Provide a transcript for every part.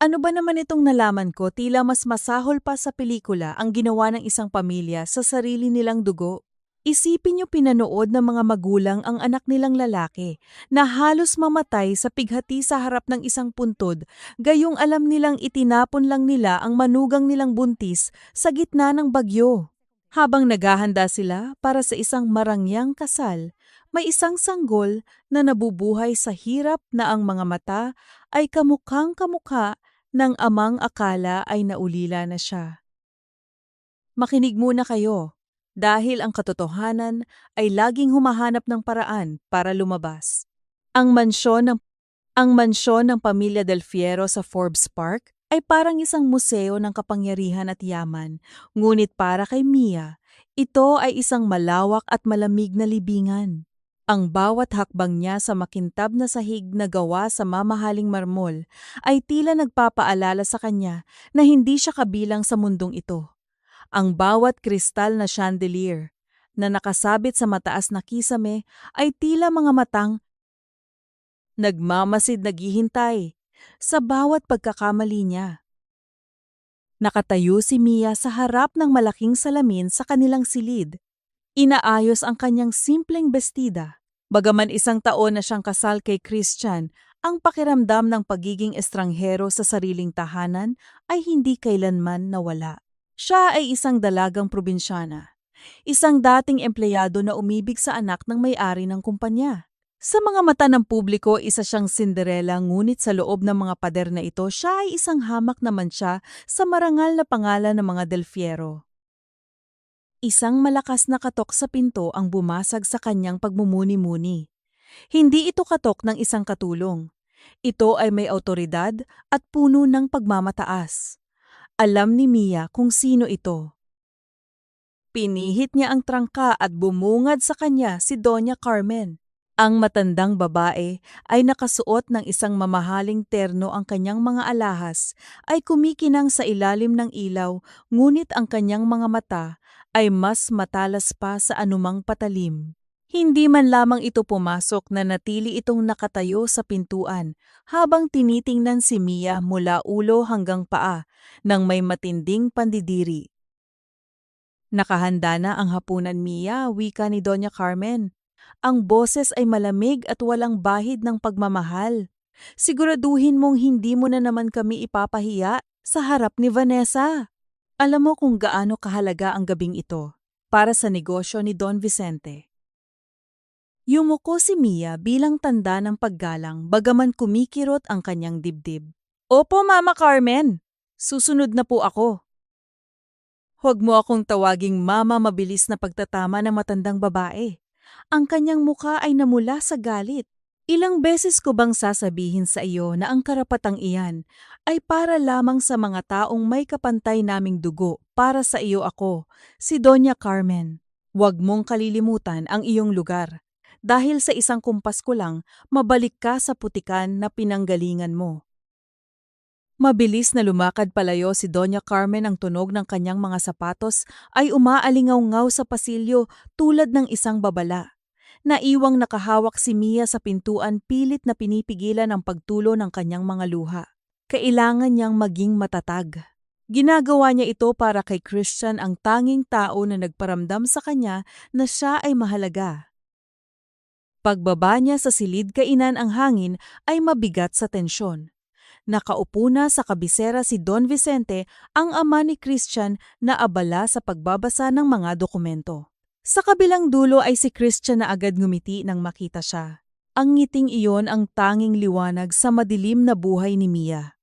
Ano ba naman itong nalaman ko, tila mas masahol pa sa pelikula ang ginawa ng isang pamilya sa sarili nilang dugo. Isipin niyo, pinanood ng mga magulang ang anak nilang lalaki na halos mamatay sa pighati sa harap ng isang puntod, gayong alam nilang itinapon lang nila ang manugang nilang buntis sa gitna ng bagyo. Habang naghahanda sila para sa isang marangyang kasal, may isang sanggol na nabubuhay sa hirap na ang mga mata ay kamukhang kamukha ng amang akala ay naulila na siya. Makinig muna kayo, dahil ang katotohanan ay laging humahanap ng paraan para lumabas. Ang mansyon ng pamilya Del Fiero sa Forbes Park ay parang isang museo ng kapangyarihan at yaman, ngunit para kay Mia, ito ay isang malawak at malamig na libingan. Ang bawat hakbang niya sa makintab na sahig na gawa sa mamahaling marmol ay tila nagpapaalala sa kanya na hindi siya kabilang sa mundong ito. Ang bawat kristal na chandelier na nakasabit sa mataas na kisame ay tila mga matang nagmamasid naghihintay sa bawat pagkakamali niya. Nakatayo si Mia sa harap ng malaking salamin sa kanilang silid. Inaayos ang kanyang simpleng bestida. Bagaman isang taon na siyang kasal kay Christian, ang pakiramdam ng pagiging estranghero sa sariling tahanan ay hindi kailanman nawala. Siya ay isang dalagang probinsyana, isang dating empleyado na umibig sa anak ng may-ari ng kumpanya. Sa mga mata ng publiko, isa siyang Cinderella, ngunit sa loob ng mga pader na ito, siya ay isang hamak naman siya sa marangal na pangalan ng mga Del Fiero. Isang malakas na katok sa pinto ang bumasag sa kanyang pagmumuni-muni. Hindi ito katok ng isang katulong. Ito ay may awtoridad at puno ng pagmamataas. Alam ni Mia kung sino ito. Pinihit niya ang trangka at bumungad sa kanya si Doña Carmen. Ang matandang babae ay nakasuot ng isang mamahaling terno, ang kanyang mga alahas ay kumikinang sa ilalim ng ilaw, ngunit ang kanyang mga mata ay mas matalas pa sa anumang patalim. Hindi man lamang ito pumasok na natili itong nakatayo sa pintuan habang tinitingnan si Mia mula ulo hanggang paa ng may matinding pandidiri. Nakahanda na ang hapunan, Mia, wika ni Doña Carmen. Ang boses ay malamig at walang bahid ng pagmamahal. Siguraduhin mong hindi mo na naman kami ipapahiya sa harap ni Vanessa. Alam mo kung gaano kahalaga ang gabing ito para sa negosyo ni Don Vicente. Yumuko si Mia bilang tanda ng paggalang, bagaman kumikirot ang kanyang dibdib. Opo, Mama Carmen. Susunod na po ako. Huwag mo akong tawaging mama, mabilis na pagtatama ng matandang babae. Ang kanyang mukha ay namula sa galit. Ilang beses ko bang sasabihin sa iyo na ang karapatang iyan ay para lamang sa mga taong may kapantay naming dugo, para sa iyo ako, si Doña Carmen. Huwag mong kalilimutan ang iyong lugar. Dahil sa isang kumpas ko lang, mabalik ka sa putikan na pinanggalingan mo. Mabilis na lumakad palayo si Doña Carmen, ang tunog ng kanyang mga sapatos ay umaalingaw-ngaw sa pasilyo tulad ng isang babala. Naiwang nakahawak si Mia sa pintuan, pilit na pinipigilan ang pagtulo ng kanyang mga luha. Kailangan niyang maging matatag. Ginagawa niya ito para kay Christian, ang tanging tao na nagparamdam sa kanya na siya ay mahalaga. Pagbaba niya sa silid, kainan ang hangin ay mabigat sa tensyon. Nakaupo na sa kabisera si Don Vicente, ang ama ni Christian, na abala sa pagbabasa ng mga dokumento. Sa kabilang dulo ay si Christian na agad ngumiti nang makita siya. Ang ngiting iyon ang tanging liwanag sa madilim na buhay ni Mia.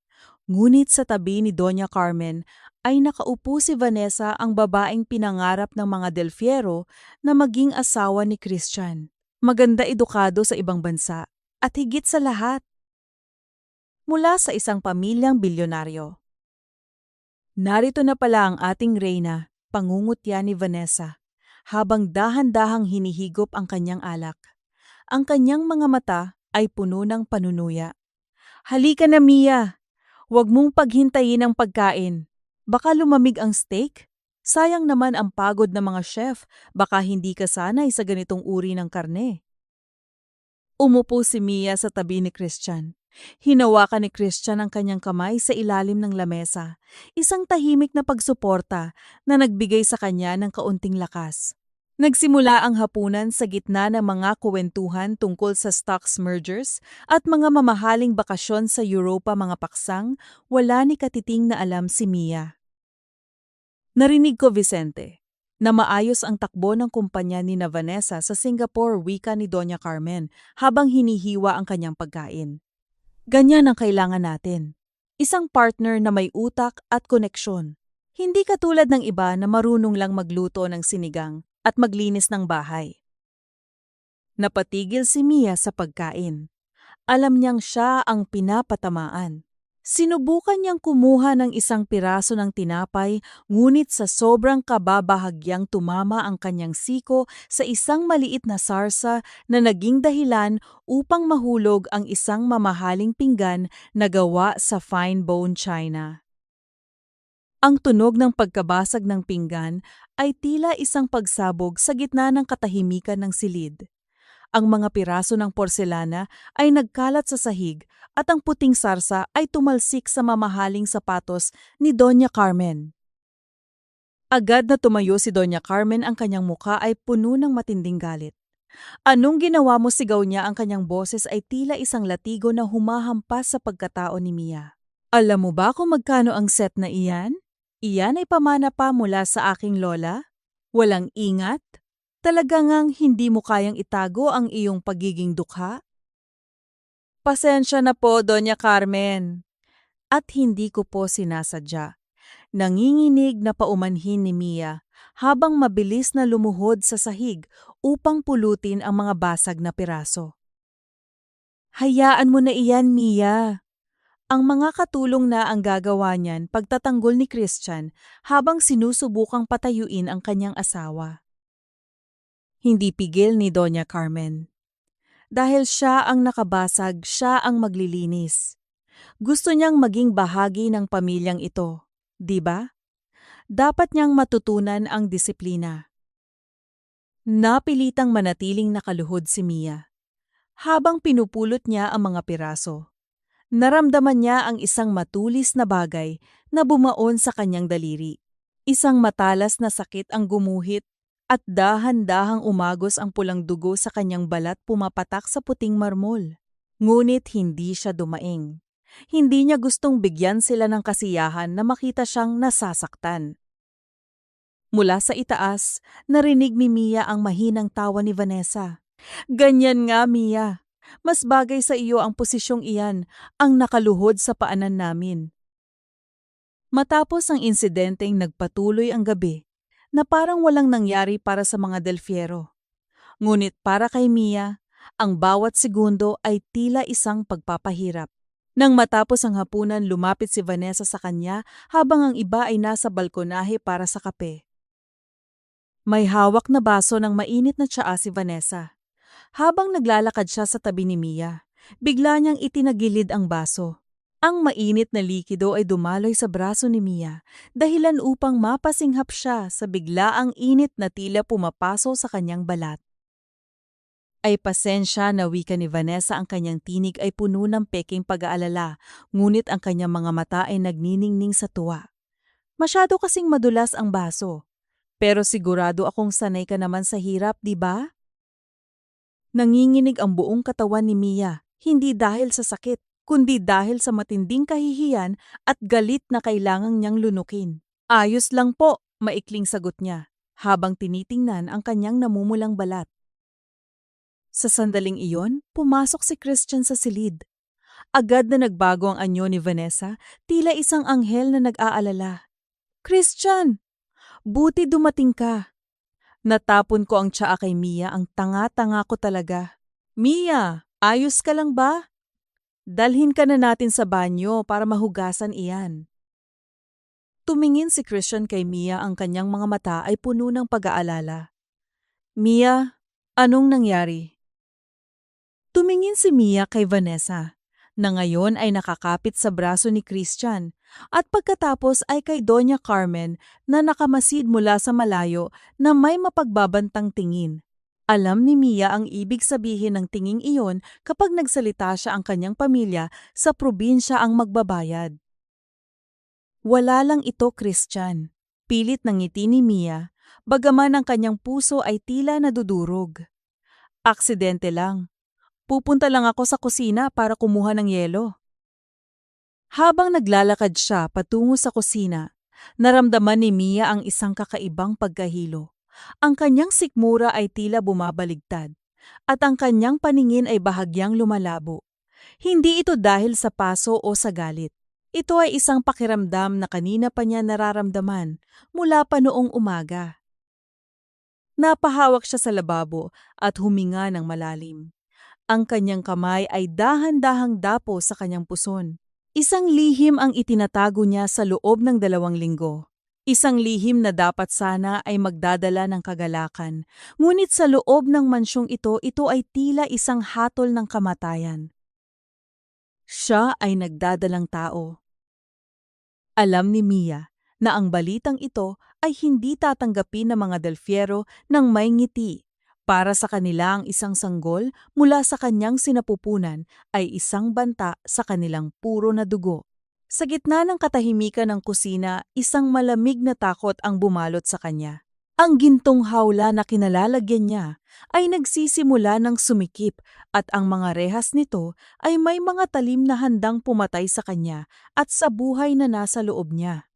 Ngunit sa tabi ni Doña Carmen ay nakaupo si Vanessa, ang babaeng pinangarap ng mga Del Fiero na maging asawa ni Christian. Maganda, edukado sa ibang bansa, at higit sa lahat, mula sa isang pamilyang bilyonaryo. Narito na pala ang ating reyna, pangungutya ni Vanessa, habang dahan-dahang hinihigop ang kanyang alak. Ang kanyang mga mata ay puno ng panunuya. Halika na, Mia! Huwag mong paghintayin ang pagkain. Baka lumamig ang steak? Sayang naman ang pagod ng mga chef, baka hindi ka sanay sa ganitong uri ng karne. Umupo si Mia sa tabi ni Christian. Hinawakan ni Christian ang kanyang kamay sa ilalim ng lamesa, isang tahimik na pagsuporta na nagbigay sa kanya ng kaunting lakas. Nagsimula ang hapunan sa gitna ng mga kuwentuhan tungkol sa stocks mergers at mga mamahaling bakasyon sa Europa mga paksang wala ni katiting na alam si Mia. Narinig ko, Vicente, na maayos ang takbo ng kumpanya ni na Vanessa sa Singapore, wika ni Doña Carmen habang hinihiwa ang kanyang pagkain. Ganyan ang kailangan natin. Isang partner na may utak at koneksyon. Hindi katulad ng iba na marunong lang magluto ng sinigang at maglinis ng bahay. Napatigil si Mia sa pagkain. Alam niyang siya ang pinapatamaan. Sinubukan niyang kumuha ng isang piraso ng tinapay, ngunit sa sobrang kababahagyang tumama ang kanyang siko sa isang maliit na sarsa na naging dahilan upang mahulog ang isang mamahaling pinggan na gawa sa fine bone china. Ang tunog ng pagkabasag ng pinggan ay tila isang pagsabog sa gitna ng katahimikan ng silid. Ang mga piraso ng porselana ay nagkalat sa sahig at ang puting sarsa ay tumalsik sa mamahaling sapatos ni Doña Carmen. Agad na tumayo si Doña Carmen, ang kanyang muka ay puno ng matinding galit. Anong ginawa mo, sigaw niya, ang kanyang boses ay tila isang latigo na humahampas sa pagkatao ni Mia. Alam mo ba kung magkano ang set na iyan? Iyan ay pamana pa mula sa aking lola? Walang ingat? Talaga ngang hindi mo kayang itago ang iyong pagiging dukha? Pasensya na po, Doña Carmen. At hindi ko po sinasadya. Nanginginig na paumanhin ni Mia habang mabilis na lumuhod sa sahig upang pulutin ang mga basag na piraso. Hayaan mo na iyan, Mia. Ang mga katulong na ang gagawa niyan, pagtatanggol ni Christian habang sinusubukang patayuin ang kanyang asawa. Hindi pigil ni Doña Carmen. Dahil siya ang nakabasag, siya ang maglilinis. Gusto niyang maging bahagi ng pamilyang ito, di ba? Dapat niyang matutunan ang disiplina. Napilitang manatiling nakaluhod si Mia. Habang pinupulot niya ang mga piraso, naramdaman niya ang isang matulis na bagay na bumaon sa kanyang daliri. Isang matalas na sakit ang gumuhit at dahan-dahang umagos ang pulang dugo sa kanyang balat, pumapatak sa puting marmol. Ngunit hindi siya dumaing. Hindi niya gustong bigyan sila ng kasiyahan na makita siyang nasasaktan. Mula sa itaas, narinig ni Mia ang mahinang tawa ni Vanessa. Ganyan nga, Mia. Mas bagay sa iyo ang posisyong iyan, ang nakaluhod sa paanan namin. Matapos ang insidenteng nagpatuloy ang gabi, na parang walang nangyari para sa mga Delfiero. Ngunit para kay Mia, ang bawat segundo ay tila isang pagpapahirap. Nang matapos ang hapunan, lumapit si Vanessa sa kanya habang ang iba ay nasa balkonahe para sa kape. May hawak na baso ng mainit na tsaa si Vanessa. Habang naglalakad siya sa tabi ni Mia, bigla niyang itinagilid ang baso. Ang mainit na likido ay dumaloy sa braso ni Mia, dahilan upang mapasinghap siya sa biglaang init na tila pumapaso sa kanyang balat. Ay pasensya na, wika ni Vanessa, ang kanyang tinig ay puno ng peking pag-aalala, ngunit ang kanyang mga mata ay nagniningning sa tuwa. Masyado kasing madulas ang baso. Pero sigurado akong sanay ka naman sa hirap, di ba? Nanginginig ang buong katawan ni Mia, hindi dahil sa sakit, kundi dahil sa matinding kahihiyan at galit na kailangang niyang lunukin. Ayos lang po, maikling sagot niya, habang tinitingnan ang kanyang namumulang balat. Sa sandaling iyon, pumasok si Christian sa silid. Agad na nagbago ang anyo ni Vanessa, tila isang anghel na nag-aalala. Christian! Buti dumating ka. Natapon ko ang tsaa kay Mia, ang tanga-tanga ko talaga. Mia, ayos ka lang ba? Dalhin ka na natin sa banyo para mahugasan iyan. Tumingin si Christian kay Mia, ang kanyang mga mata ay puno ng pag-aalala. Mia, anong nangyari? Tumingin si Mia kay Vanessa, na ngayon ay nakakapit sa braso ni Christian, at pagkatapos ay kay Doña Carmen na nakamasid mula sa malayo na may mapagbabantang tingin. Alam ni Mia ang ibig sabihin ng tinging iyon kapag nagsalita siya ang kanyang pamilya sa probinsya ang magbabayad. Wala lang ito, Christian. Pilit ng ngiti ni Mia, bagaman ang kanyang puso ay tila nadudurog. Aksidente lang. Pupunta lang ako sa kusina para kumuha ng yelo. Habang naglalakad siya patungo sa kusina, naramdaman ni Mia ang isang kakaibang pagkahilo. Ang kanyang sikmura ay tila bumabaligtad, at ang kanyang paningin ay bahagyang lumalabo. Hindi ito dahil sa paso o sa galit. Ito ay isang pakiramdam na kanina pa niya nararamdaman mula pa noong umaga. Napahawak siya sa lababo at huminga ng malalim. Ang kanyang kamay ay dahan-dahang dapo sa kanyang puson. Isang lihim ang itinatago niya sa loob ng 2 linggo. Isang lihim na dapat sana ay magdadala ng kagalakan. Ngunit sa loob ng mansyong ito ay tila isang hatol ng kamatayan. Siya ay nagdadalang tao. Alam ni Mia na ang balitang ito ay hindi tatanggapin ng mga Delfiero ng may ngiti. Para sa kanila ang isang sanggol mula sa kanyang sinapupunan ay isang banta sa kanilang puro na dugo. Sa gitna ng katahimikan ng kusina, isang malamig na takot ang bumalot sa kanya. Ang gintong hawla na kinalalagyan niya ay nagsisimula ng sumikip at ang mga rehas nito ay may mga talim na handang pumatay sa kanya at sa buhay na nasa loob niya.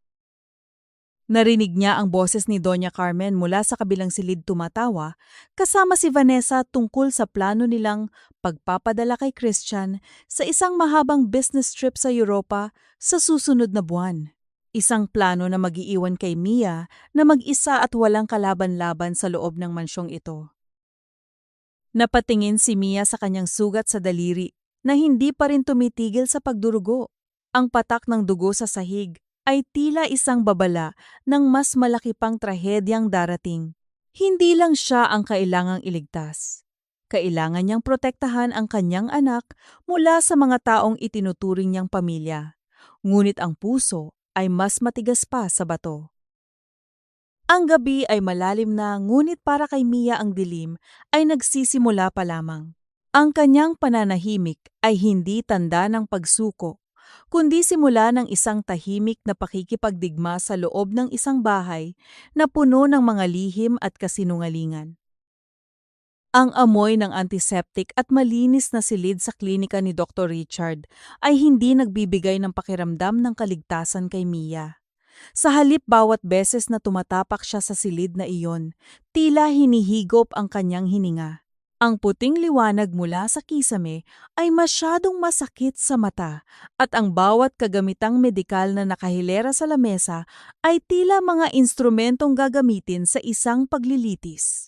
Narinig niya ang boses ni Doña Carmen mula sa kabilang silid tumatawa kasama si Vanessa tungkol sa plano nilang pagpapadala kay Christian sa isang mahabang business trip sa Europa sa susunod na buwan. Isang plano na mag-iiwan kay Mia na mag-isa at walang kalaban-laban sa loob ng mansyong ito. Napatingin si Mia sa kanyang sugat sa daliri na hindi pa rin tumitigil sa pagdurugo. Ang patak ng dugo sa sahig ay tila isang babala ng mas malaki pang trahedyang darating. Hindi lang siya ang kailangang iligtas. Kailangan niyang protektahan ang kanyang anak mula sa mga taong itinuturing niyang pamilya. Ngunit ang puso ay mas matigas pa sa bato. Ang gabi ay malalim na ngunit para kay Mia ang dilim ay nagsisimula pa lamang. Ang kanyang pananahimik ay hindi tanda ng pagsuko, kundi simula ng isang tahimik na pakikipagdigma sa loob ng isang bahay na puno ng mga lihim at kasinungalingan. Ang amoy ng antiseptic at malinis na silid sa klinika ni Dr. Richard ay hindi nagbibigay ng pakiramdam ng kaligtasan kay Mia. Sa halip bawat beses na tumatapak siya sa silid na iyon, tila hinihigop ang kanyang hininga. Ang puting liwanag mula sa kisame ay masyadong masakit sa mata at ang bawat kagamitang medikal na nakahilera sa lamesa ay tila mga instrumentong gagamitin sa isang paglilitis.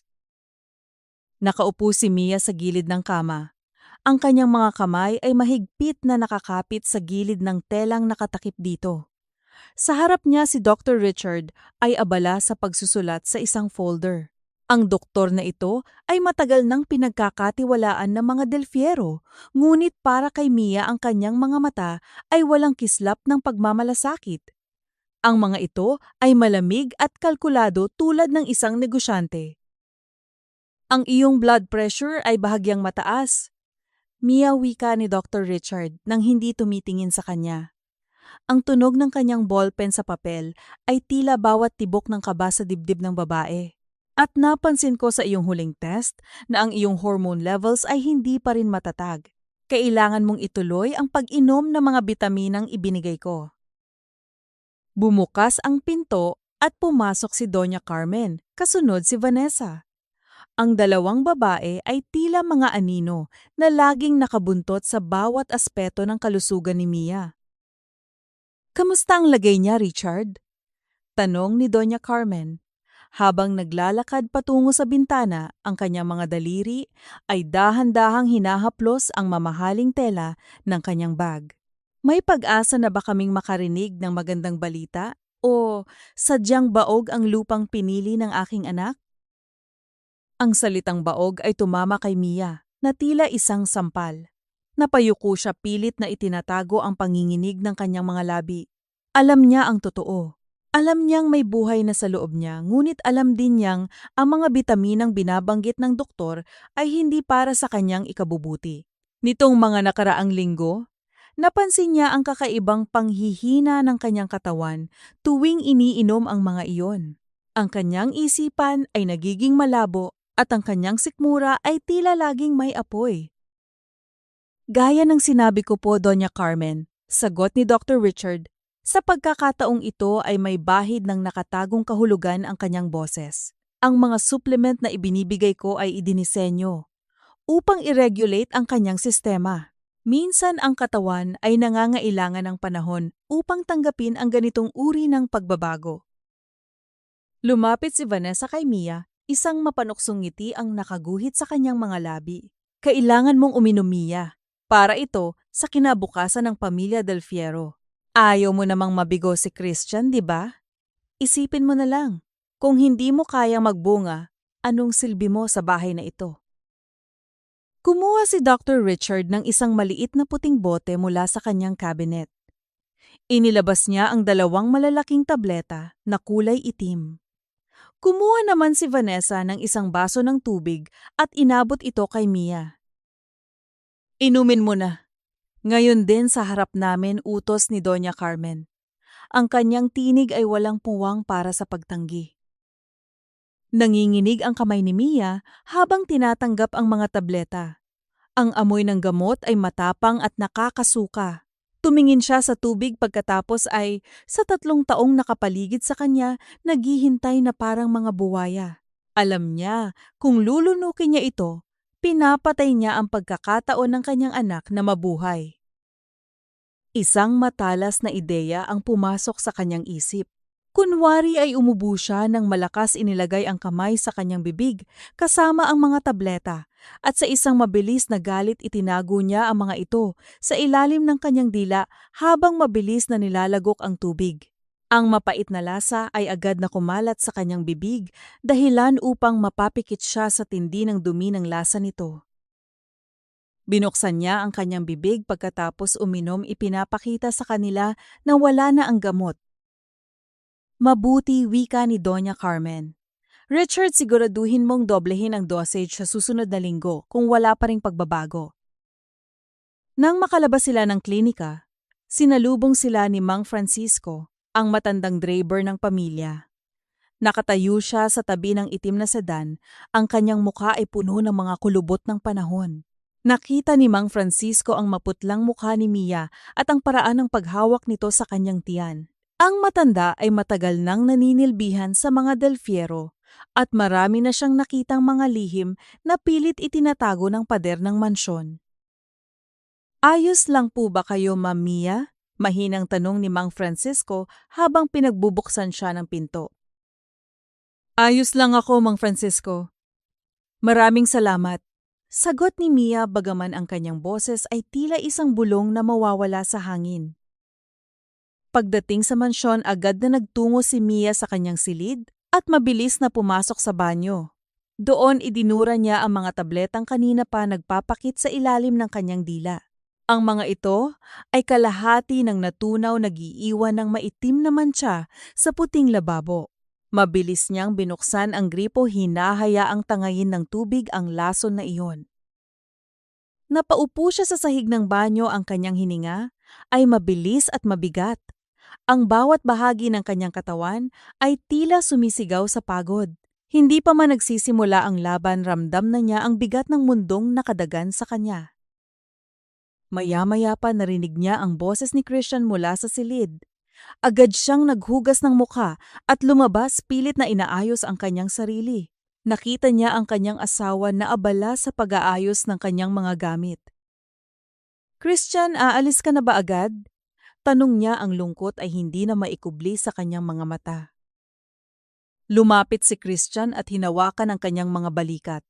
Nakaupo si Mia sa gilid ng kama. Ang kanyang mga kamay ay mahigpit na nakakapit sa gilid ng telang nakatakip dito. Sa harap niya si Dr. Richard ay abala sa pagsusulat sa isang folder. Ang doktor na ito ay matagal nang pinagkakatiwalaan ng mga Delfiero, ngunit para kay Mia ang kanyang mga mata ay walang kislap ng pagmamalasakit. Ang mga ito ay malamig at kalkulado tulad ng isang negosyante. Ang iyong blood pressure ay bahagyang mataas. Mia, wika ni Dr. Richard nang hindi tumitingin sa kanya. Ang tunog ng kanyang ballpen sa papel ay tila bawat tibok ng kaba sa dibdib ng babae. At napansin ko sa iyong huling test na ang iyong hormone levels ay hindi pa rin matatag. Kailangan mong ituloy ang pag-inom ng mga bitaminang ibinigay ko. Bumukas ang pinto at pumasok si Doña Carmen, kasunod si Vanessa. Ang dalawang babae ay tila mga anino na laging nakabuntot sa bawat aspeto ng kalusugan ni Mia. "Kamusta ang lagay niya, Richard?" tanong ni Doña Carmen. Habang naglalakad patungo sa bintana, ang kanyang mga daliri ay dahan-dahang hinahaplos ang mamahaling tela ng kanyang bag. "May pag-asa na ba kaming makarinig ng magandang balita? O sadyang baog ang lupang pinili ng aking anak?" Ang salitang baog ay tumama kay Mia na tila isang sampal. Napayuko siya pilit na itinatago ang panginginig ng kanyang mga labi. Alam niya ang totoo. Alam niyang may buhay na sa loob niya, ngunit alam din niyang ang mga bitaminang binabanggit ng doktor ay hindi para sa kanyang ikabubuti. Nitong mga nakaraang linggo, napansin niya ang kakaibang panghihina ng kanyang katawan tuwing iniinom ang mga iyon. Ang kanyang isipan ay nagiging malabo at ang kanyang sikmura ay tila laging may apoy. Gaya ng sinabi ko po, Doña Carmen, sagot ni Dr. Richard, sa pagkakataong ito ay may bahid ng nakatagong kahulugan ang kanyang boses. Ang mga supplement na ibinibigay ko ay idinisenyo upang i-regulate ang kanyang sistema. Minsan ang katawan ay nangangailangan ng panahon upang tanggapin ang ganitong uri ng pagbabago. Lumapit si Vanessa kay Mia, isang mapanuksong ngiti ang nakaguhit sa kanyang mga labi. Kailangan mong uminom, Mia. Para ito sa kinabukasan ng pamilya Del Fiero. Ayaw mo namang mabigo si Christian, di ba? Isipin mo na lang, kung hindi mo kayang magbunga, anong silbi mo sa bahay na ito? Kumuha si Dr. Richard ng isang maliit na puting bote mula sa kanyang cabinet. Inilabas niya ang 2 malalaking tableta na kulay itim. Kumuha naman si Vanessa ng isang baso ng tubig at inabot ito kay Mia. Inumin mo na. Ngayon din sa harap namin utos ni Doña Carmen. Ang kanyang tinig ay walang puwang para sa pagtanggi. Nanginginig ang kamay ni Mia habang tinatanggap ang mga tableta. Ang amoy ng gamot ay matapang at nakakasuka. Tumingin siya sa tubig pagkatapos ay sa 3 taong nakapaligid sa kanya naghihintay na parang mga buwaya. Alam niya kung lulunukin niya ito, pinapatay niya ang pagkakataon ng kanyang anak na mabuhay. Isang matalas na ideya ang pumasok sa kanyang isip. Kunwari ay umubo siya nang malakas inilagay ang kamay sa kanyang bibig kasama ang mga tableta at sa isang mabilis na galit itinago niya ang mga ito sa ilalim ng kanyang dila habang mabilis na nilalagok ang tubig. Ang mapait na lasa ay agad na kumalat sa kanyang bibig dahilan upang mapapikit siya sa tindi ng dumi ng lasa nito. Binuksan niya ang kanyang bibig pagkatapos uminom, ipinapakita sa kanila na wala na ang gamot. Mabuti, wika ni Doña Carmen. Richard, siguraduhin mong doblehin ang dosage sa susunod na linggo kung wala pa ring pagbabago. Nang makalabas sila ng klinika, sinalubong sila ni Mang Francisco, ang matandang driver ng pamilya. Nakatayo siya sa tabi ng itim na sedan, ang kanyang mukha ay puno ng mga kulubot ng panahon. Nakita ni Mang Francisco ang maputlang mukha ni Mia at ang paraan ng paghawak nito sa kanyang tiyan. Ang matanda ay matagal nang naninilbihan sa mga Del Fiero at marami na siyang nakitang mga lihim na pilit itinatago ng pader ng mansyon. Ayos lang po ba kayo, Ma'am Mia? Mahinang tanong ni Mang Francisco habang pinagbubuksan siya ng pinto. Ayos lang ako, Mang Francisco. Maraming salamat. Sagot ni Mia bagaman ang kanyang boses ay tila isang bulong na mawawala sa hangin. Pagdating sa mansyon, agad na nagtungo si Mia sa kanyang silid at mabilis na pumasok sa banyo. Doon idinura niya ang mga tabletang kanina pa nagpapakit sa ilalim ng kanyang dila. Ang mga ito ay kalahati ng natunaw nag-iiwan ng maitim na mantsa sa puting lababo. Mabilis niyang binuksan ang gripo, hinahayaang tangayin ng tubig ang lason na iyon. Napaupo siya sa sahig ng banyo, ang kanyang hininga ay mabilis at mabigat. Ang bawat bahagi ng kanyang katawan ay tila sumisigaw sa pagod. Hindi pa man nagsisimula ang laban, ramdam na niya ang bigat ng mundong nakadagan sa kanya. Maya-maya pa narinig niya ang boses ni Christian mula sa silid. Agad siyang naghugas ng mukha at lumabas, pilit na inaayos ang kanyang sarili. Nakita niya ang kanyang asawa na abala sa pag-aayos ng kanyang mga gamit. Christian, aalis ka na ba agad? Tanong niya, ang lungkot ay hindi na maikubli sa kanyang mga mata. Lumapit si Christian at hinawakan ang kanyang mga balikat.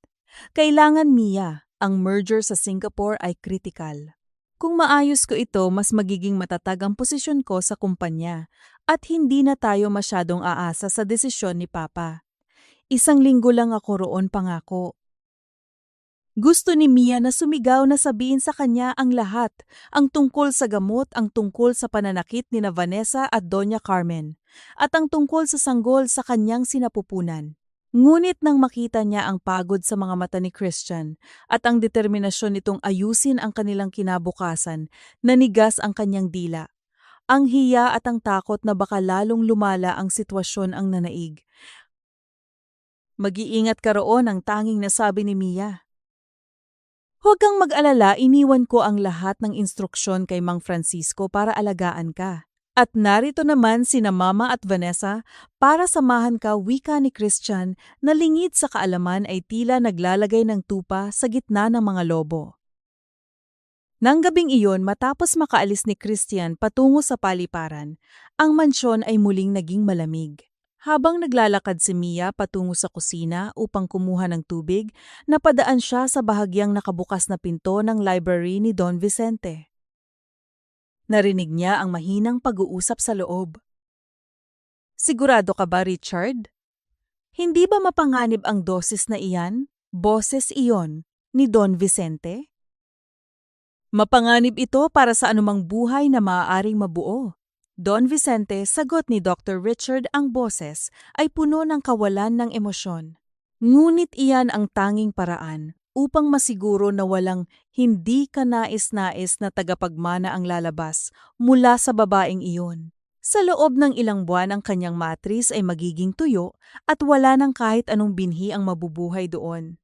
Kailangan, Mia, ang merger sa Singapore ay kritikal. Kung maayos ko ito, mas magiging matatag ang posisyon ko sa kumpanya at hindi na tayo masyadong aasa sa desisyon ni Papa. 1 linggo lang ako roon, pangako. Gusto ni Mia na sumigaw na sabihin sa kanya ang lahat, ang tungkol sa gamot, ang tungkol sa pananakit ni na Vanessa at Doña Carmen, at ang tungkol sa sanggol sa kanyang sinapupunan. Ngunit nang makita niya ang pagod sa mga mata ni Christian at ang determinasyon nitong ayusin ang kanilang kinabukasan, nanigas ang kanyang dila. Ang hiya at ang takot na baka lalong lumala ang sitwasyon ang nanaig. Mag-iingat ka roon ang tanging nasabi ni Mia. Huwag kang mag-alala, iniwan ko ang lahat ng instruksyon kay Mang Francisco para alagaan ka. At narito naman sina Mama at Vanessa para samahan ka, wika ni Christian na lingid sa kaalaman ay tila naglalagay ng tupa sa gitna ng mga lobo. Nang gabing iyon, matapos makaalis ni Christian patungo sa paliparan, ang mansyon ay muling naging malamig. Habang naglalakad si Mia patungo sa kusina upang kumuha ng tubig, napadaan siya sa bahagyang nakabukas na pinto ng library ni Don Vicente. Narinig niya ang mahinang pag-uusap sa loob. Sigurado ka ba, Richard? Hindi ba mapanganib ang dosis na iyan? Boses iyon ni Don Vicente? Mapanganib ito para sa anumang buhay na maaaring mabuo. Don Vicente, sagot ni Dr. Richard, ang boses ay puno ng kawalan ng emosyon. Ngunit iyan ang tanging paraan upang masiguro na walang hindi kanais-nais na tagapagmana ang lalabas mula sa babaeng iyon. Sa loob ng ilang buwan ang kanyang matris ay magiging tuyo at wala nang kahit anong binhi ang mabubuhay doon.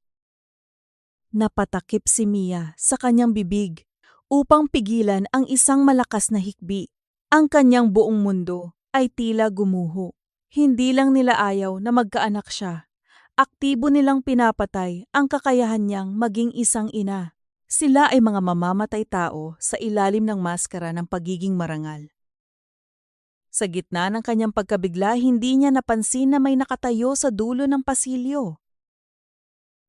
Napatakip si Mia sa kanyang bibig upang pigilan ang isang malakas na hikbi. Ang kanyang buong mundo ay tila gumuho. Hindi lang nila ayaw na magkaanak siya. Aktibo nilang pinapatay ang kakayahan niyang maging isang ina. Sila ay mga mamamatay tao sa ilalim ng maskara ng pagiging marangal. Sa gitna ng kanyang pagkabigla, hindi niya napansin na may nakatayo sa dulo ng pasilyo.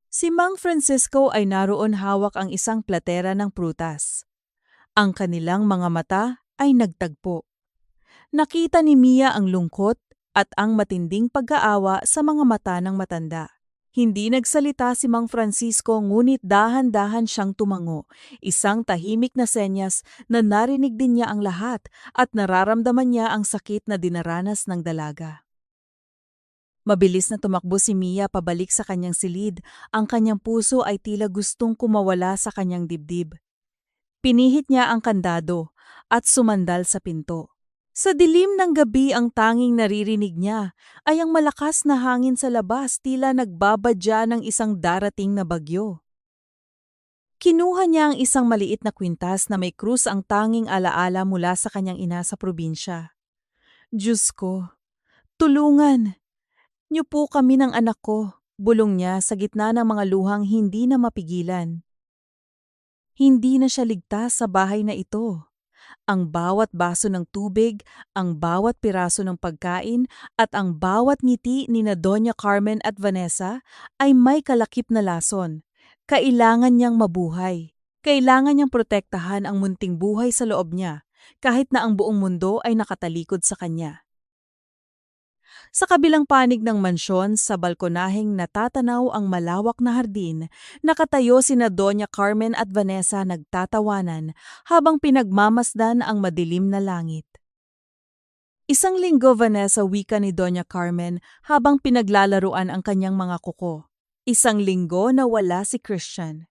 Si Mang Francisco ay naroon, hawak ang isang platera ng prutas. Ang kanilang mga mata ay nagtagpo. Nakita ni Mia ang lungkot at ang matinding pag-aawa sa mga mata ng matanda. Hindi nagsalita si Mang Francisco, ngunit dahan-dahan siyang tumango, isang tahimik na senyas na narinig din niya ang lahat at nararamdaman niya ang sakit na dinaranas ng dalaga. Mabilis na tumakbo si Mia pabalik sa kanyang silid, ang kanyang puso ay tila gustong kumawala sa kanyang dibdib. Pinihit niya ang kandado at sumandal sa pinto. Sa dilim ng gabi, ang tanging naririnig niya ay ang malakas na hangin sa labas, tila nagbabadya ng isang darating na bagyo. Kinuha niya ang isang maliit na kwintas na may krus, ang tanging alaala mula sa kanyang ina sa probinsya. Diyos ko, tulungan! Niyo po kami ng anak ko, bulong niya sa gitna ng mga luhang hindi na mapigilan. Hindi na siya ligtas sa bahay na ito. Ang bawat baso ng tubig, ang bawat piraso ng pagkain, at ang bawat ngiti ni na Doña Carmen at Vanessa ay may kalakip na lason. Kailangan niyang mabuhay. Kailangan niyang protektahan ang munting buhay sa loob niya, kahit na ang buong mundo ay nakatalikod sa kanya. Sa kabilang panig ng mansyon, sa balkonaheng natatanaw ang malawak na hardin, nakatayo sina Doña Carmen at Vanessa nagtatawanan habang pinagmamasdan ang madilim na langit. Isang linggo, Vanessa, wika ni Doña Carmen habang pinaglalaruan ang kanyang mga kuko. Isang linggo na wala si Christian.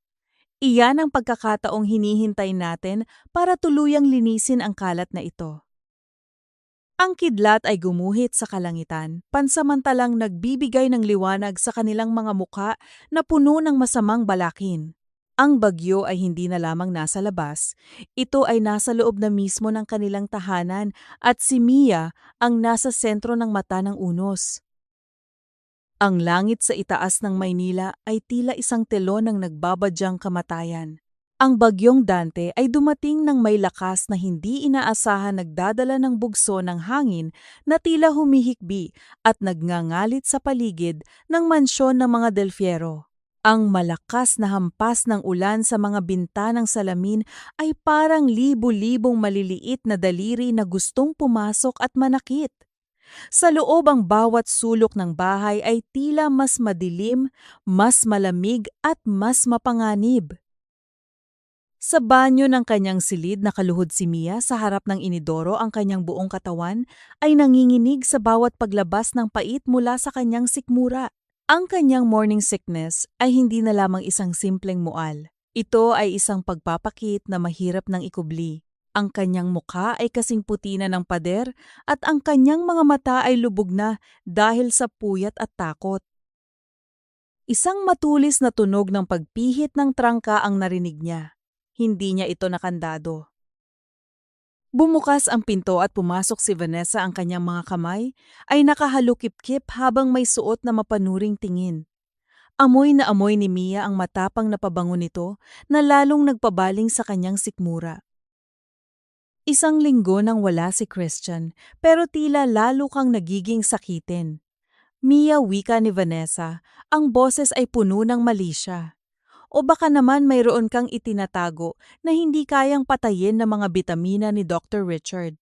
Iyan ang pagkakataong hinihintay natin para tuluyang linisin ang kalat na ito. Ang kidlat ay gumuhit sa kalangitan, pansamantalang nagbibigay ng liwanag sa kanilang mga mukha na puno ng masamang balakin. Ang bagyo ay hindi na lamang nasa labas, ito ay nasa loob na mismo ng kanilang tahanan, at si Mia ang nasa sentro ng mata ng unos. Ang langit sa itaas ng Maynila ay tila isang telon ng nagbabadyang kamatayan. Ang bagyong Dante ay dumating ng may lakas na hindi inaasahan, nagdadala ng bugso ng hangin na tila humihikbi at nagngangalit sa paligid ng mansyon ng mga Del Fierro. Ang malakas na hampas ng ulan sa mga bintanang salamin ay parang libo-libong maliliit na daliri na gustong pumasok at manakit. Sa loob ang bawat sulok ng bahay ay tila mas madilim, mas malamig at mas mapanganib. Sa banyo ng kanyang silid nakaluhod si Mia sa harap ng inidoro ang kanyang buong katawan ay nanginginig sa bawat paglabas ng pait mula sa kanyang sikmura. Ang kanyang morning sickness ay hindi na lamang isang simpleng mual. Ito ay isang pagpapakit na mahirap ng ikubli. Ang kanyang mukha ay kasing puti na ng pader at ang kanyang mga mata ay lubog na dahil sa puyat at takot. Isang matulis na tunog ng pagpihit ng trangka ang narinig niya. Hindi niya ito nakandado. Bumukas ang pinto at pumasok si Vanessa, ang kanyang mga kamay ay nakahalukip-kip habang may suot na mapanuring tingin. Amoy na amoy ni Mia ang matapang na pabango nito na lalong nagpabaling sa kanyang sikmura. Isang linggo nang wala si Christian pero tila lalo kang nagiging sakitin. Mia, wika ni Vanessa, ang boses ay puno ng malisya. O baka naman mayroon kang itinatago na hindi kayang patayin ng mga bitamina ni Dr. Richard.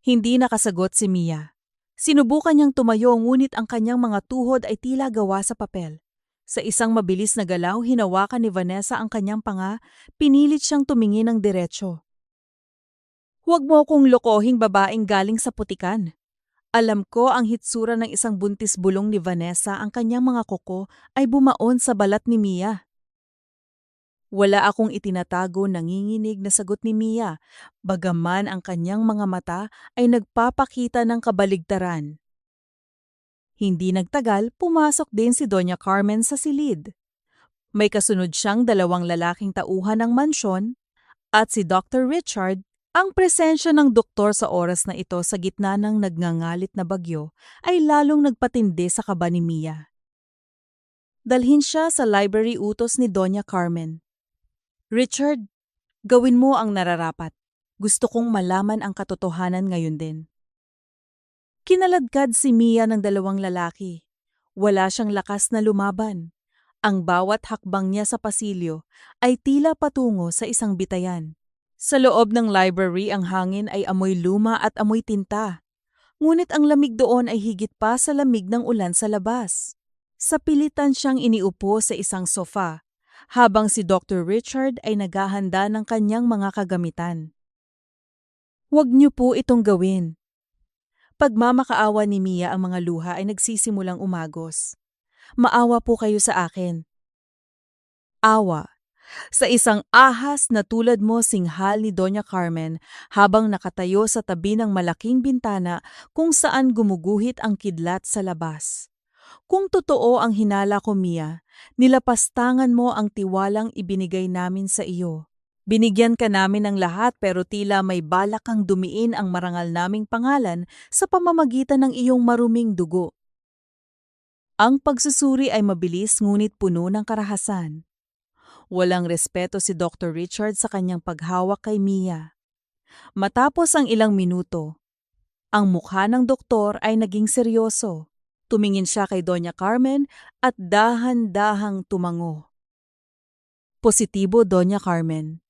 Hindi nakasagot si Mia. Sinubukan niyang tumayo ngunit ang kanyang mga tuhod ay tila gawa sa papel. Sa isang mabilis na galaw, hinawakan ni Vanessa ang kanyang panga, pinilit siyang tumingin ng diretsyo. Huwag mo kong lokohing babaeng galing sa putikan. Alam ko ang hitsura ng isang buntis bulong ni Vanessa, ang kanyang mga kuko ay bumaon sa balat ni Mia. Wala akong itinatago, nanginginig na sagot ni Mia, bagaman ang kanyang mga mata ay nagpapakita ng kabaligtaran. Hindi nagtagal, pumasok din si Doña Carmen sa silid. May kasunod siyang dalawang lalaking tauhan ng mansyon at si Dr. Richard. Ang presensya ng doktor sa oras na ito sa gitna ng nagngangalit na bagyo ay lalong nagpatindi sa kaba ni Mia. Dalhin siya sa library, utos ni Doña Carmen. Richard, gawin mo ang nararapat. Gusto kong malaman ang katotohanan ngayon din. Kinaladkad si Mia ng dalawang lalaki. Wala siyang lakas na lumaban. Ang bawat hakbang niya sa pasilyo ay tila patungo sa isang bitayan. Sa loob ng library ang hangin ay amoy luma at amoy tinta. Ngunit ang lamig doon ay higit pa sa lamig ng ulan sa labas. Sa pilitan siyang iniupo sa isang sofa, habang si Dr. Richard ay naghahanda ng kanyang mga kagamitan. Huwag niyo po itong gawin. Pagmamakaawa ni Mia, ang mga luha ay nagsisimulang umagos. Maawa po kayo sa akin. Awa. Sa isang ahas na tulad mo, singhal ni Doña Carmen habang nakatayo sa tabi ng malaking bintana kung saan gumuguhit ang kidlat sa labas. Kung totoo ang hinala ko, Mia, nilapastangan mo ang tiwalang ibinigay namin sa iyo. Binigyan ka namin ng lahat pero tila may balak kang dumiin ang marangal naming pangalan sa pamamagitan ng iyong maruming dugo. Ang pagsusuri ay mabilis ngunit puno ng karahasan. Walang respeto si Dr. Richard sa kanyang paghawak kay Mia. Matapos ang ilang minuto, ang mukha ng doktor ay naging seryoso. Tumingin siya kay Doña Carmen at dahan-dahang tumango. Positibo, Doña Carmen.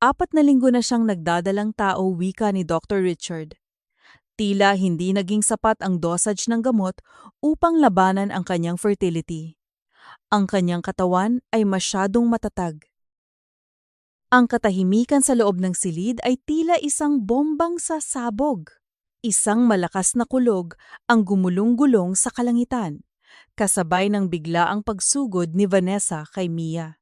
4 na linggo na siyang nagdadalang tao, wika ni Dr. Richard. Tila hindi naging sapat ang dosage ng gamot upang labanan ang kanyang fertility. Ang kanyang katawan ay masyadong matatag. Ang katahimikan sa loob ng silid ay tila isang bombang sasabog. Isang malakas na kulog ang gumulong-gulong sa kalangitan, kasabay ng biglaang pagsugod ni Vanessa kay Mia.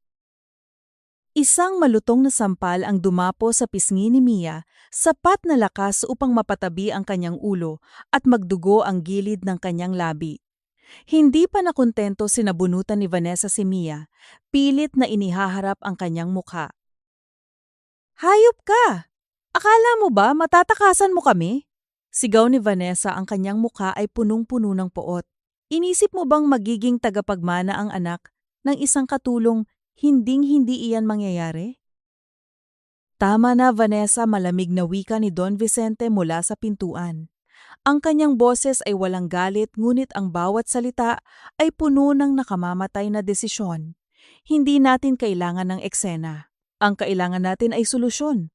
Isang malutong na sampal ang dumapo sa pisngi ni Mia, sapat na lakas upang mapatabi ang kanyang ulo at magdugo ang gilid ng kanyang labi. Hindi pa nakontento, sinabunutan ni Vanessa si Mia, pilit na inihaharap ang kanyang mukha. Hayop ka! Akala mo ba matatakasan mo kami? Sigaw ni Vanessa, ang kanyang mukha ay punong-puno ng poot. Inisip mo bang magiging tagapagmana ang anak ng isang katulong hinding-hindi iyan mangyayari? Tama na, Vanessa, malamig na wika ni Don Vicente mula sa pintuan. Ang kanyang boses ay walang galit ngunit ang bawat salita ay puno ng nakamamatay na desisyon. Hindi natin kailangan ng eksena. Ang kailangan natin ay solusyon.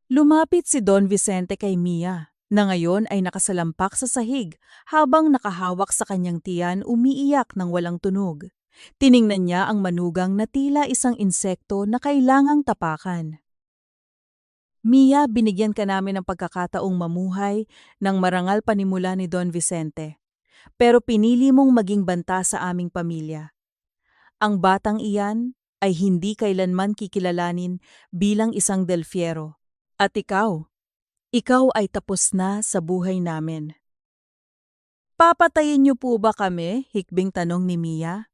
Lumapit si Don Vicente kay Mia. na ngayon ay nakasalampak sa sahig habang nakahawak sa kanyang tiyan umiiyak ng walang tunog. Tiningnan niya ang manugang na tila isang insekto na kailangang tapakan. Mia, binigyan ka namin ng pagkakataong mamuhay ng marangal panimula ni Don Vicente. Pero pinili mong maging banta sa aming pamilya. Ang batang iyan ay hindi kailanman kikilalanin bilang isang Del Fiero. At ikaw ay tapos na sa buhay namin. Papatayin niyo po ba kami? Hikbing tanong ni Mia.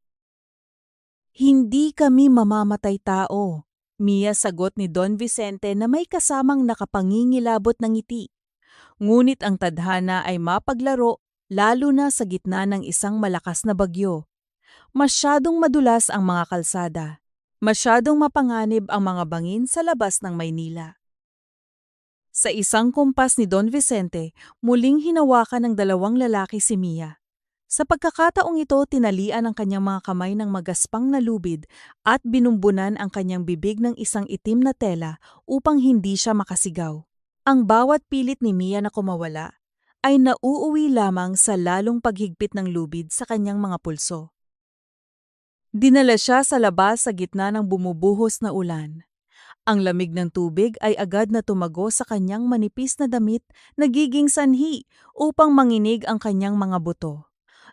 Hindi kami mamamatay tao. Mia, sagot ni Don Vicente na may kasamang nakapangingilabot ng ngiti. Ngunit ang tadhana ay mapaglaro lalo na sa gitna ng isang malakas na bagyo. Masyadong madulas ang mga kalsada. Masyadong mapanganib ang mga bangin sa labas ng Maynila. Sa isang kumpas ni Don Vicente, muling hinawakan ng dalawang lalaki si Mia. Sa pagkakataong ito, tinalian ang kanyang mga kamay ng magaspang na lubid at binumbunan ang kanyang bibig ng isang itim na tela upang hindi siya makasigaw. Ang bawat pilit ni Mia na kumawala ay nauuwi lamang sa lalong paghigpit ng lubid sa kanyang mga pulso. Dinala siya sa labas sa gitna ng bumubuhos na ulan. Ang lamig ng tubig ay agad na tumago sa kanyang manipis na damit, nagiging sanhi upang manginig ang kanyang mga buto.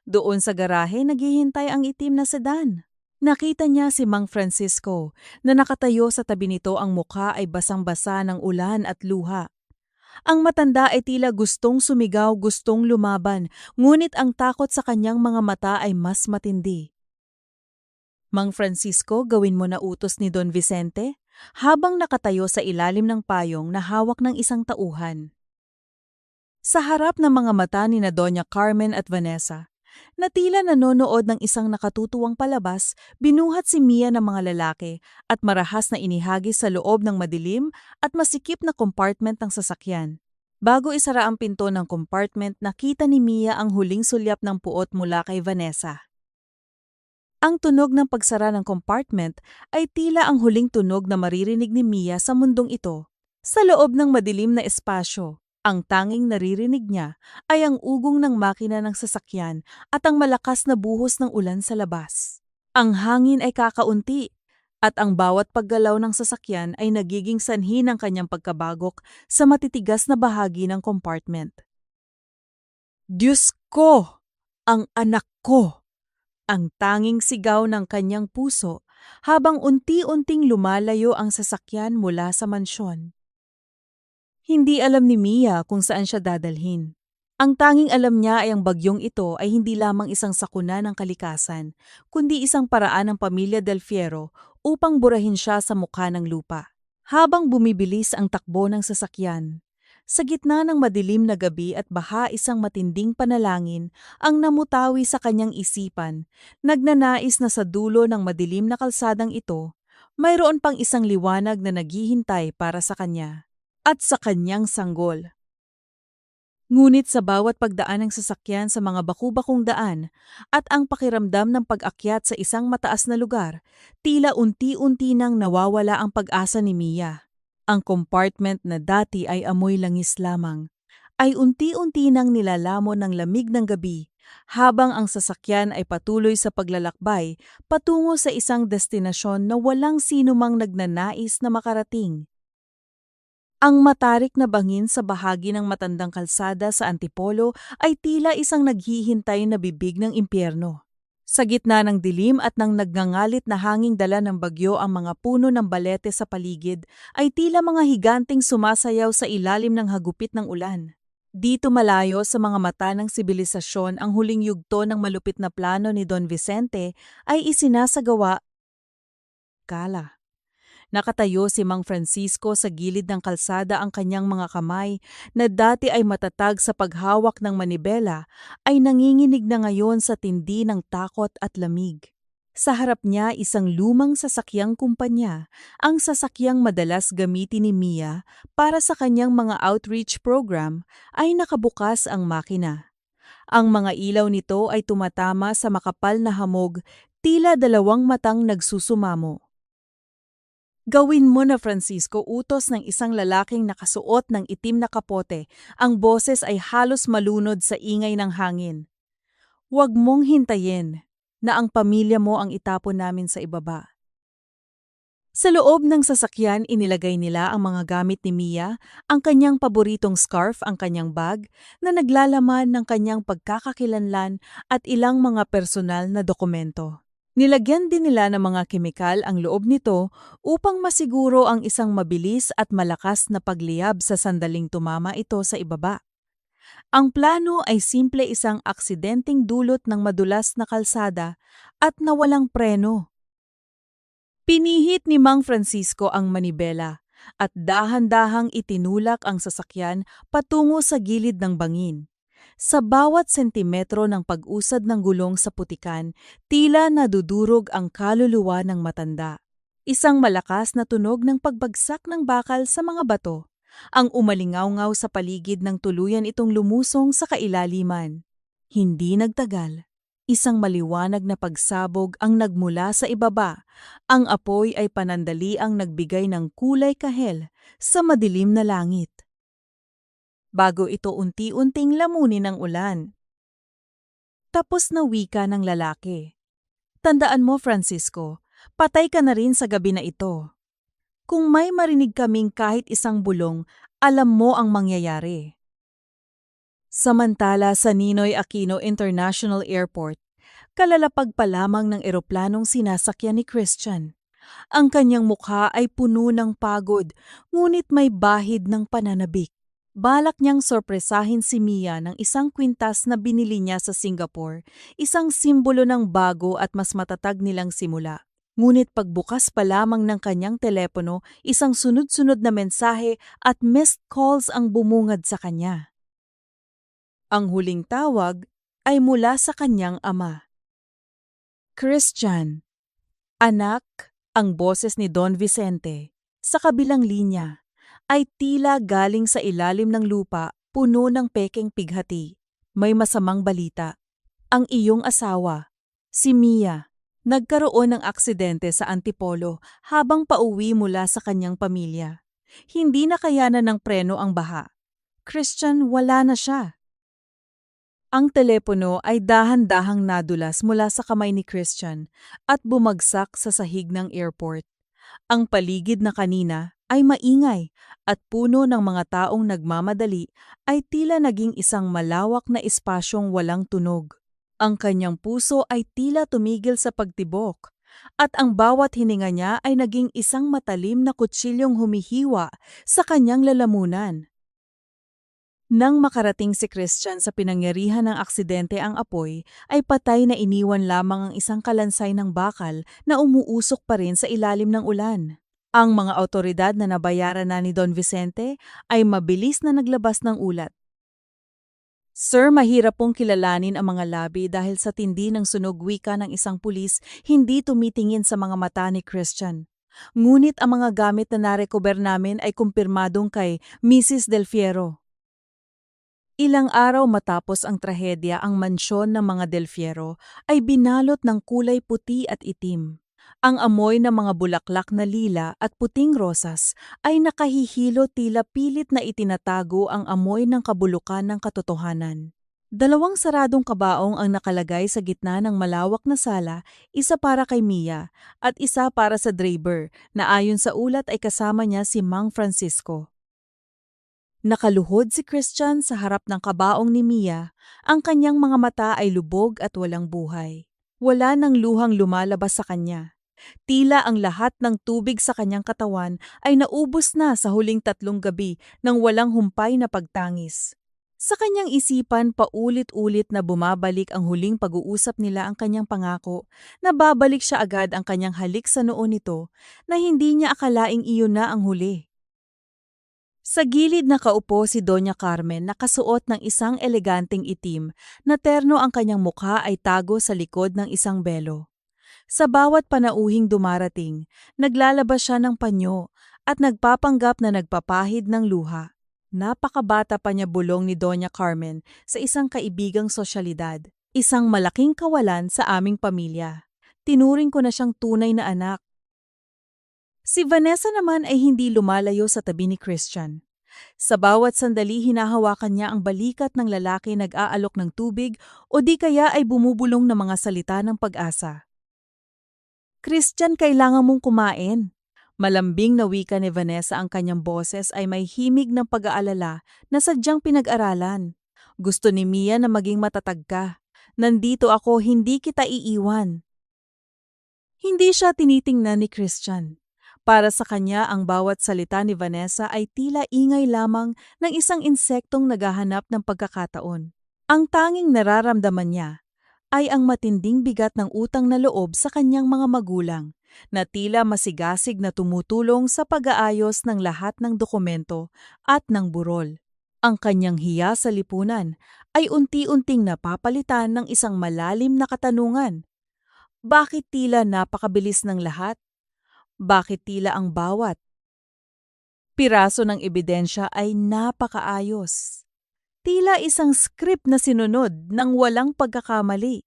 Doon sa garahe naghihintay ang itim na sedan. Nakita niya si Mang Francisco na nakatayo sa tabi nito, ang mukha ay basang-basa ng ulan at luha. Ang matanda ay tila gustong sumigaw, gustong lumaban, ngunit ang takot sa kanyang mga mata ay mas matindi. Mang Francisco, gawin mo na utos ni Don Vicente, habang nakatayo sa ilalim ng payong na hawak ng isang tauhan. Sa harap ng mga mata ni na Doña Carmen at Vanessa, na tila nanonood ng isang nakatutuwang palabas, binuhat si Mia ng mga lalaki at marahas na inihagis sa loob ng madilim at masikip na compartment ng sasakyan. Bago isara ang pinto ng compartment, nakita ni Mia ang huling sulyap ng puot mula kay Vanessa. Ang tunog ng pagsara ng compartment ay tila ang huling tunog na maririnig ni Mia sa mundong ito. Sa loob ng madilim na espasyo, ang tanging naririnig niya ay ang ugong ng makina ng sasakyan at ang malakas na buhos ng ulan sa labas. Ang hangin ay kakaunti at ang bawat paggalaw ng sasakyan ay nagiging sanhi ng kanyang pagkabagok sa matitigas na bahagi ng compartment. Diyos ko! Ang anak ko! Ang tanging sigaw ng kanyang puso habang unti-unting lumalayo ang sasakyan mula sa mansyon. Hindi alam ni Mia kung saan siya dadalhin. Ang tanging alam niya ay ang bagyong ito ay hindi lamang isang sakuna ng kalikasan, kundi isang paraan ng pamilya Del Fiero upang burahin siya sa mukha ng lupa. Habang bumibilis ang takbo ng sasakyan, sa gitna ng madilim na gabi at baha, isang matinding panalangin ang namutawi sa kanyang isipan, nagnanais na sa dulo ng madilim na kalsadang ito, mayroon pang isang liwanag na naghihintay para sa kanya at sa kanyang sanggol. Ngunit sa bawat pagdaan ng sasakyan sa mga baku-bakong daan at ang pakiramdam ng pag-akyat sa isang mataas na lugar, tila unti-unti nang nawawala ang pag-asa ni Mia. Ang compartment na dati ay amoy langis lamang, ay unti-unti nang nilalamon ng lamig ng gabi, habang ang sasakyan ay patuloy sa paglalakbay patungo sa isang destinasyon na walang sinumang nagnanais na makarating. Ang matarik na bangin sa bahagi ng matandang kalsada sa Antipolo ay tila isang naghihintay na bibig ng impyerno. Sa gitna ng dilim at ng nagngangalit na hanging dala ng bagyo, ang mga puno ng balete sa paligid ay tila mga higanting sumasayaw sa ilalim ng hagupit ng ulan. Dito malayo sa mga mata ng sibilisasyon, ang huling yugto ng malupit na plano ni Don Vicente ay isinasagawa. Kala. Nakatayo si Mang Francisco sa gilid ng kalsada, ang kanyang mga kamay na dati ay matatag sa paghawak ng manibela ay nanginginig na ngayon sa tindi ng takot at lamig. Sa harap niya isang lumang sasakyang kumpanya, ang sasakyang madalas gamitin ni Mia para sa kanyang mga outreach program, ay nakabukas ang makina. Ang mga ilaw nito ay tumatama sa makapal na hamog, tila dalawang matang nagsusumamo. Gawin mo na, Francisco, utos ng isang lalaking nakasuot ng itim na kapote. Ang boses ay halos malunod sa ingay ng hangin. Huwag mong hintayin na ang pamilya mo ang itapon namin sa ibaba. Sa loob ng sasakyan, inilagay nila ang mga gamit ni Mia, ang kanyang paboritong scarf, ang kanyang bag, na naglalaman ng kanyang pagkakakilanlan at ilang mga personal na dokumento. Nilagyan din nila ng mga kemikal ang loob nito upang masiguro ang isang mabilis at malakas na pagliyab sa sandaling tumama ito sa ibaba. Ang plano ay simple, isang aksidenteng dulot ng madulas na kalsada at nawalang preno. Pinihit ni Mang Francisco ang manibela at dahan-dahang itinulak ang sasakyan patungo sa gilid ng bangin. Sa bawat sentimetro ng pag-usad ng gulong sa putikan, tila nadudurog ang kaluluwa ng matanda. Isang malakas na tunog ng pagbagsak ng bakal sa mga bato. Ang umalingaw-ngaw sa paligid ng tuluyan itong lumusong sa kailaliman. Hindi nagtagal. Isang maliwanag na pagsabog ang nagmula sa ibaba. Ang apoy ay panandaliang nagbigay ng kulay kahel sa madilim na langit. Bago ito unti-unting lamunin ng ulan. Tapos na wika ng lalaki. Tandaan mo, Francisco, patay ka na rin sa gabi na ito. Kung may marinig kaming kahit isang bulong, alam mo ang mangyayari. Samantala sa Ninoy Aquino International Airport, kalalapag pa lamang ng eroplanong sinasakyan ni Christian. Ang kanyang mukha ay puno ng pagod, ngunit may bahid ng pananabik. Balak niyang sorpresahin si Mia ng isang kwintas na binili niya sa Singapore, isang simbolo ng bago at mas matatag nilang simula. Ngunit pagbukas pa lamang ng kanyang telepono, isang sunod-sunod na mensahe at missed calls ang bumungad sa kanya. Ang huling tawag ay mula sa kanyang ama. Christian. Anak, ang boses ni Don Vicente, sa kabilang linya, ay tila galing sa ilalim ng lupa, puno ng pekeng pighati. May masamang balita. Ang iyong asawa, si Mia, nagkaroon ng aksidente sa Antipolo habang pauwi mula sa kanyang pamilya. Hindi nakayanan ng preno ang baha. Christian, wala na siya. Ang telepono ay dahan-dahang nadulas mula sa kamay ni Christian at bumagsak sa sahig ng airport. Ang paligid na kanina ay maingay at puno ng mga taong nagmamadali ay tila naging isang malawak na espasyong walang tunog. Ang kanyang puso ay tila tumigil sa pagtibok at ang bawat hininga niya ay naging isang matalim na kutsilyong humihiwa sa kanyang lalamunan. Nang makarating si Christian sa pinangyarihan ng aksidente, ang apoy ay patay na iniwan lamang ang isang kalansay ng bakal na umuusok pa rin sa ilalim ng ulan. Ang mga awtoridad na nabayaran na ni Don Vicente ay mabilis na naglabas ng ulat. Sir, mahirap pong kilalanin ang mga labi dahil sa tindi ng sunog, wika ng isang pulis, hindi tumitingin sa mga mata ni Christian. Ngunit ang mga gamit na narecover namin ay kumpirmadong kay Mrs. Del Fierro. Ilang araw matapos ang trahedya, ang mansyon ng mga Del Fierro ay binalot ng kulay puti at itim. Ang amoy ng mga bulaklak na lila at puting rosas ay nakahihilo, tila pilit na itinatago ang amoy ng kabulukan ng katotohanan. 2 saradong kabaong ang nakalagay sa gitna ng malawak na sala, isa para kay Mia at isa para sa driver na ayon sa ulat ay kasama niya si Mang Francisco. Nakaluhod si Christian sa harap ng kabaong ni Mia, ang kanyang mga mata ay lubog at walang buhay. Wala nang luhang lumalabas sa kanya. Tila ang lahat ng tubig sa kanyang katawan ay naubos na sa huling 3 gabi ng walang humpay na pagtangis. Sa kanyang isipan, paulit-ulit na bumabalik ang huling pag-uusap nila, ang kanyang pangako na babalik siya agad, ang kanyang halik sa noo nito na hindi niya akalaing iyon na ang huli. Sa gilid nakaupo si Doña Carmen, nakasuot ng isang eleganteng itim na terno, ang kanyang mukha ay tago sa likod ng isang belo. Sa bawat panauhing dumarating, naglalabas siya ng panyo at nagpapanggap na nagpapahid ng luha. Napakabata pa niya bulong ni Doña Carmen sa isang kaibigang sosyalidad, isang malaking kawalan sa aming pamilya. Tinuring ko na siyang tunay na anak. Si Vanessa naman ay hindi lumalayo sa tabi ni Christian. Sa bawat sandali hinahawakan niya ang balikat ng lalaki nag-aalok ng tubig o di kaya ay bumubulong ng mga salita ng pag-asa. Christian, kailangan mong kumain. Malambing na wika ni Vanessa, ang kanyang boses ay may himig ng pag-aalala na sadyang pinag-aralan. Gusto ni Mia na maging matatag ka. Nandito ako, hindi kita iiwan. Hindi siya tinitingnan ni Christian. Para sa kanya, ang bawat salita ni Vanessa ay tila ingay lamang ng isang insektong naghahanap ng pagkakataon. Ang tanging nararamdaman niya ay ang matinding bigat ng utang na loob sa kanyang mga magulang, na tila masigasig na tumutulong sa pag-aayos ng lahat ng dokumento at ng burol. Ang kanyang hiya sa lipunan ay unti-unting napapalitan ng isang malalim na katanungan. Bakit tila napakabilis ng lahat? Bakit tila ang bawat piraso ng ebidensya ay napakaayos? Tila isang script na sinunod ng walang pagkakamali.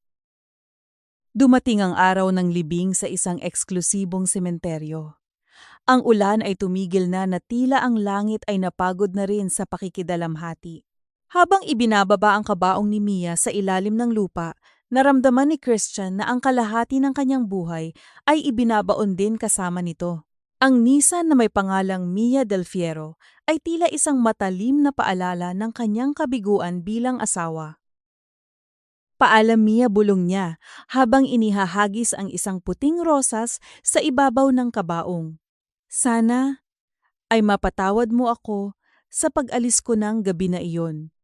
Dumating ang araw ng libing sa isang eksklusibong sementeryo. Ang ulan ay tumigil na tila ang langit ay napagod na rin sa pakikidalamhati. Habang ibinababa ang kabaong ni Mia sa ilalim ng lupa, naramdaman ni Christian na ang kalahati ng kanyang buhay ay ibinabaon din kasama nito. Ang Nissan na may pangalang Mia Del Fiero ay tila isang matalim na paalala ng kanyang kabiguan bilang asawa. Paalam, Mia, bulong niya habang inihahagis ang isang puting rosas sa ibabaw ng kabaong. Sana ay mapatawad mo ako sa pag-alis ko ng gabi na iyon.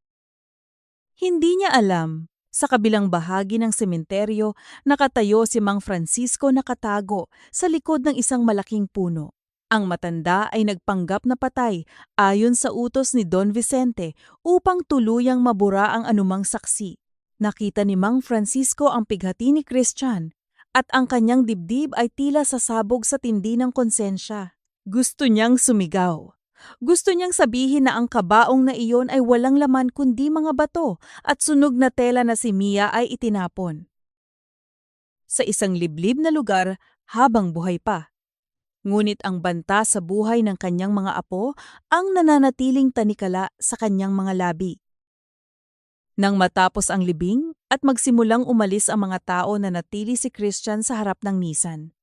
Hindi niya alam, sa kabilang bahagi ng sementeryo, nakatayo si Mang Francisco nakatago sa likod ng isang malaking puno. Ang matanda ay nagpanggap na patay ayon sa utos ni Don Vicente upang tuluyang mabura ang anumang saksi. Nakita ni Mang Francisco ang pighati ni Christian at ang kanyang dibdib ay tila sasabog sa tindi ng konsensya. Gusto niyang sumigaw. Gusto niyang sabihin na ang kabaong na iyon ay walang laman kundi mga bato at sunog na tela na si Mia ay itinapon sa isang liblib na lugar habang buhay pa. Ngunit ang banta sa buhay ng kanyang mga apo ang nananatiling tanikala sa kanyang mga labi. Nang matapos ang libing at magsimulang umalis ang mga tao, na natili si Christian sa harap ng Nissan.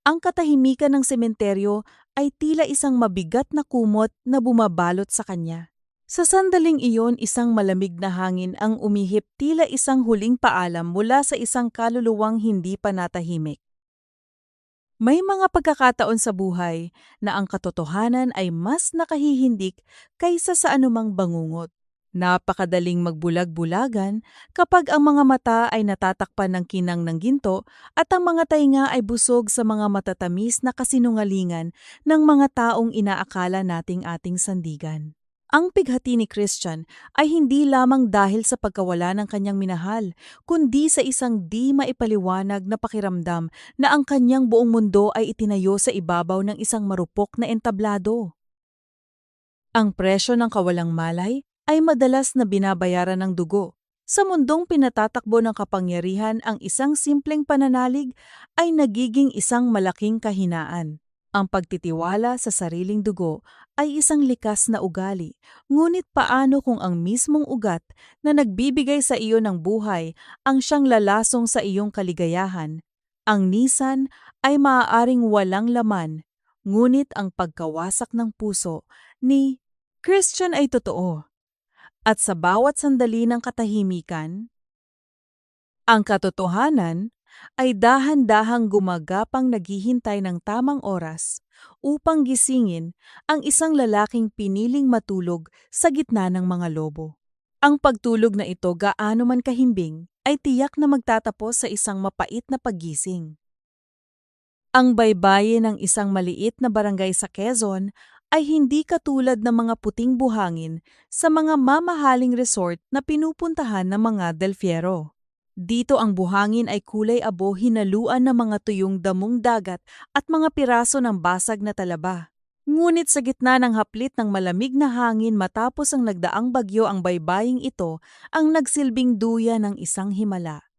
Ang katahimikan ng sementeryo ay tila isang mabigat na kumot na bumabalot sa kanya. Sa sandaling iyon, isang malamig na hangin ang umihip, tila isang huling paalam mula sa isang kaluluwang hindi pa natahimik. May mga pagkakataon sa buhay na ang katotohanan ay mas nakahihindik kaysa sa anumang bangungot. Napakadaling magbulag-bulagan kapag ang mga mata ay natatakpan ng kinang ng ginto at ang mga tainga ay busog sa mga matatamis na kasinungalingan ng mga taong inaakala nating ating sandigan. Ang pighati ni Christian ay hindi lamang dahil sa pagkawala ng kanyang minahal, kundi sa isang di maipaliwanag na pakiramdam na ang kanyang buong mundo ay itinayo sa ibabaw ng isang marupok na entablado. Ang presyo ng kawalang malay ay madalas na binabayaran ng dugo. Sa mundong pinatatakbo ng kapangyarihan, ang isang simpleng pananalig ay nagiging isang malaking kahinaan. Ang pagtitiwala sa sariling dugo ay isang likas na ugali, ngunit paano kung ang mismong ugat na nagbibigay sa iyo ng buhay ang siyang lalasong sa iyong kaligayahan? Ang Nissan ay maaaring walang laman, ngunit ang pagkawasak ng puso ni Christian ay totoo. At sa bawat sandali ng katahimikan, ang katotohanan ay dahan-dahang gumagapang, naghihintay ng tamang oras upang gisingin ang isang lalaking piniling matulog sa gitna ng mga lobo. Ang pagtulog na ito, gaano man kahimbing, ay tiyak na magtatapos sa isang mapait na paggising. Ang baybayin ng isang maliit na barangay sa Quezon ay hindi katulad ng mga puting buhangin sa mga mamahaling resort na pinupuntahan ng mga Del Fiero. Dito ang buhangin ay kulay abo, hinaluan ng mga tuyong damong dagat at mga piraso ng basag na talaba. Ngunit sa gitna ng haplit ng malamig na hangin matapos ang nagdaang bagyo, ang baybaying ito ang nagsilbing duya ng isang himala.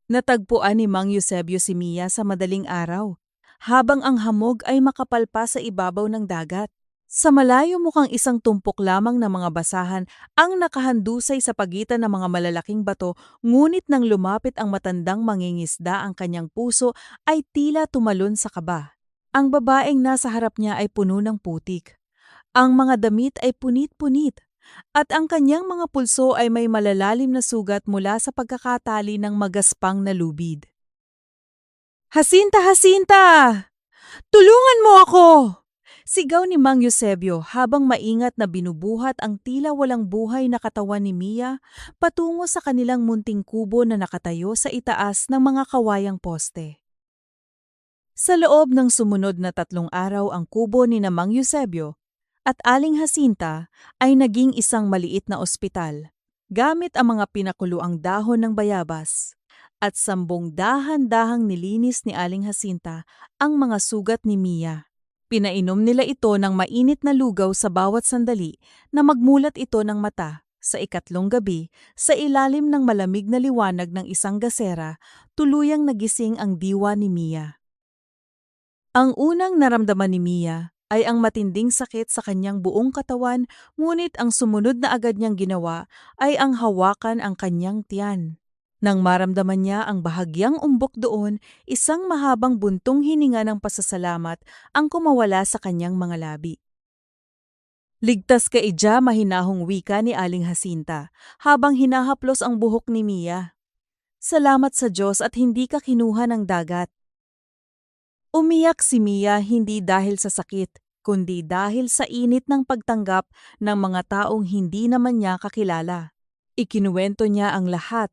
Natagpuan ni Mang Eusebio si Mia sa madaling araw. habang ang hamog ay makapal pa sa ibabaw ng dagat. Sa malayo mukhang isang tumpok lamang ng mga basahan ang nakahandusay sa pagitan ng mga malalaking bato, ngunit nang lumapit ang matandang mangingisda ang kanyang puso ay tila tumalon sa kaba. Ang babaeng nasa harap niya ay puno ng putik. Ang mga damit ay punit-punit at ang kanyang mga pulso ay may malalalim na sugat mula sa pagkakatali ng magaspang na lubid. Jacinta! Jacinta! Tulungan mo ako! Sigaw ni Mang Eusebio habang maingat na binubuhat ang tila walang buhay na katawan ni Mia patungo sa kanilang munting kubo na nakatayo sa itaas ng mga kawayang poste. Sa loob ng sumunod na 3 araw ang kubo ni na Mang Eusebio at Aling Jacinta ay naging isang maliit na ospital gamit ang mga pinakuluang dahon ng bayabas at sambong dahan-dahang nilinis ni Aling Jacinta ang mga sugat ni Mia. Pinainom nila ito ng mainit na lugaw sa bawat sandali na magmulat ito ng mata. Sa 3 gabi, sa ilalim ng malamig na liwanag ng isang gasera, tuluyang nagising ang diwa ni Mia. Ang unang naramdaman ni Mia ay ang matinding sakit sa kanyang buong katawan, ngunit ang sumunod na agad niyang ginawa ay ang hawakan ang kanyang tiyan. Nang maramdaman niya ang bahagyang umbok doon, isang mahabang buntong hininga ng pasasalamat ang kumawala sa kanyang mga labi. Ligtas ka ija, mahinahong wika ni Aling Jacinta habang hinahaplos ang buhok ni Mia. Salamat sa Diyos at hindi ka kinuha ng dagat. Umiyak si Mia hindi dahil sa sakit, kundi dahil sa init ng pagtanggap ng mga taong hindi naman niya kakilala. Ikinuwento niya ang lahat.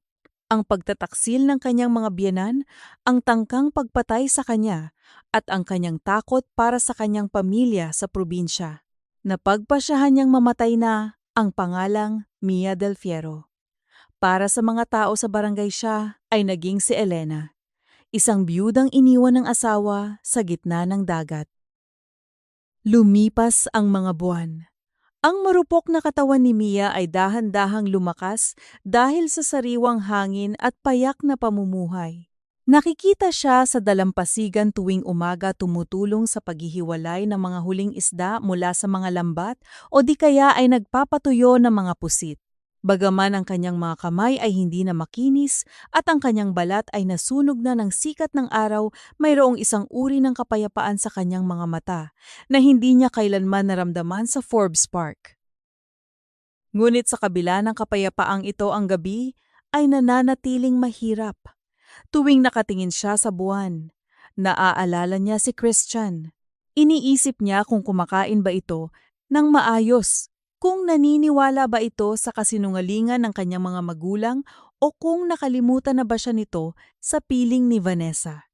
Ang pagtataksil ng kanyang mga biyenan, ang tangkang pagpatay sa kanya, at ang kanyang takot para sa kanyang pamilya sa probinsya. Napagpasyahan niyang mamatay na ang pangalang Mia del Fierro. Para sa mga tao sa barangay siya ay naging si Elena, isang biyudang iniwan ng asawa sa gitna ng dagat. Lumipas ang mga buwan. Ang marupok na katawan ni Mia ay dahan-dahang lumakas dahil sa sariwang hangin at payak na pamumuhay. Nakikita siya sa dalampasigan tuwing umaga tumutulong sa paghihiwalay ng mga huling isda mula sa mga lambat o di kaya ay nagpapatuyo ng mga pusit. Bagaman ang kanyang mga kamay ay hindi na makinis at ang kanyang balat ay nasunog na ng sikat ng araw, mayroong isang uri ng kapayapaan sa kanyang mga mata na hindi niya kailanman naramdaman sa Forbes Park. Ngunit sa kabila ng kapayapaang ito ang gabi ay nananatiling mahirap. Tuwing nakatingin siya sa buwan, naaalala niya si Christian. Iniisip niya kung kumakain ba ito ng maayos, kung naniniwala ba ito sa kasinungalingan ng kanyang mga magulang o kung nakalimutan na ba siya nito sa piling ni Vanessa.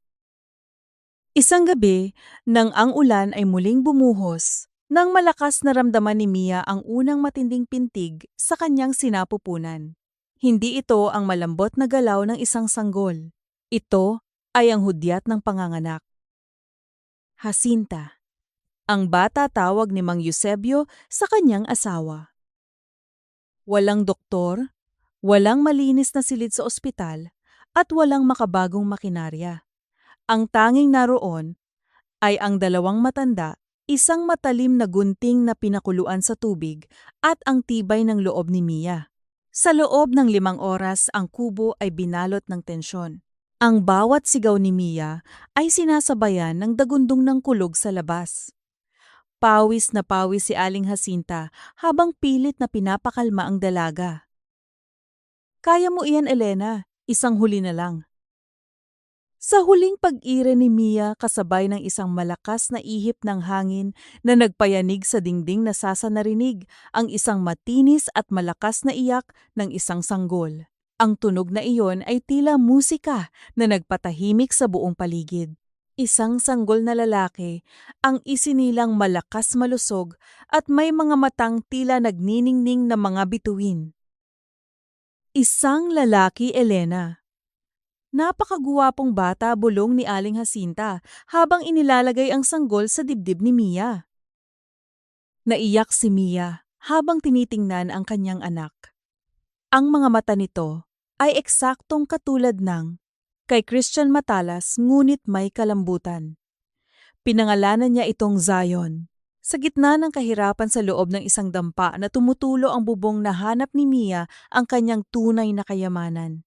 Isang gabi, nang ang ulan ay muling bumuhos, nang malakas na ramdaman ni Mia ang unang matinding pintig sa kanyang sinapupunan. Hindi ito ang malambot na galaw ng isang sanggol. Ito ay ang hudyat ng panganganak. Jacinta. Ang bata tawag ni Mang Eusebio sa kanyang asawa. Walang doktor, walang malinis na silid sa ospital, at walang makabagong makinarya. Ang tanging naroon ay ang 2 matanda, isang matalim na gunting na pinakuluan sa tubig at ang tibay ng loob ni Mia. Sa loob ng 5 oras, ang kubo ay binalot ng tensyon. Ang bawat sigaw ni Mia ay sinasabayan ng dagundong ng kulog sa labas. Pawis na pawis si Aling Jacinta habang pilit na pinapakalma ang dalaga. Kaya mo iyan, Elena. Isang huli na lang. Sa huling pag-ire ni Mia kasabay ng isang malakas na ihip ng hangin na nagpayanig sa dingding na sasanarinig ang isang matinis at malakas na iyak ng isang sanggol. Ang tunog na iyon ay tila musika na nagpatahimik sa buong paligid. Isang sanggol na lalaki, ang isinilang malakas malusog at may mga matang tila nagniningning na mga bituin. Isang lalaki, Elena. Napakaguwapong bata, bulong ni Aling Jacinta habang inilalagay ang sanggol sa dibdib ni Mia. Naiyak si Mia habang tinitingnan ang kanyang anak. Ang mga mata nito ay eksaktong katulad ng kay Christian Matalas ngunit may kalambutan. Pinangalanan niya itong Zion. Sa gitna ng kahirapan sa loob ng isang dampa na tumutulo ang bubong na hanap ni Mia ang kanyang tunay na kayamanan.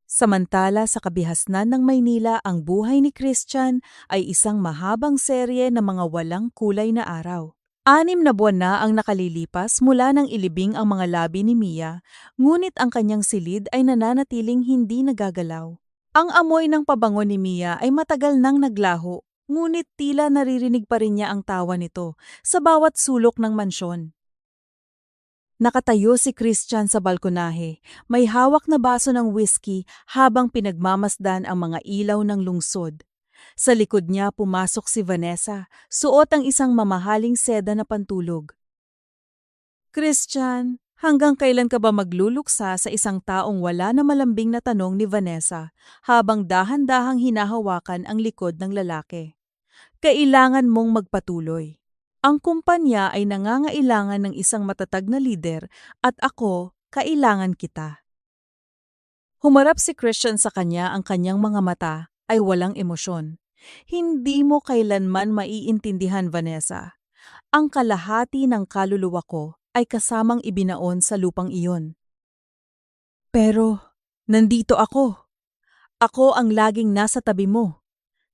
Samantala sa kabihasnan ng Maynila, ang buhay ni Christian ay isang mahabang serye ng mga walang kulay na araw. 6 na buwan na ang nakalilipas mula nang ilibing ang mga labi ni Mia, ngunit ang kanyang silid ay nananatiling hindi nagagalaw. Ang amoy ng pabango ni Mia ay matagal nang naglaho, ngunit tila naririnig pa rin niya ang tawa nito sa bawat sulok ng mansyon. Nakatayo si Christian sa balkonahe, may hawak na baso ng whiskey habang pinagmamasdan ang mga ilaw ng lungsod. Sa likod niya pumasok si Vanessa, suot ang isang mamahaling seda na pantulog. Christian, hanggang kailan ka ba magluluksa sa isang taong wala na malambing na tanong ni Vanessa habang dahan-dahang hinahawakan ang likod ng lalaki? Kailangan mong magpatuloy. Ang kumpanya ay nangangailangan ng isang matatag na lider at ako, kailangan kita. Humarap si Christian sa kanya, ang kanyang mga mata ay walang emosyon. Hindi mo kailanman maiintindihan, Vanessa. Ang kalahati ng kaluluwa ko ay kasamang ibinaon sa lupang iyon. Pero, nandito ako. Ako ang laging nasa tabi mo.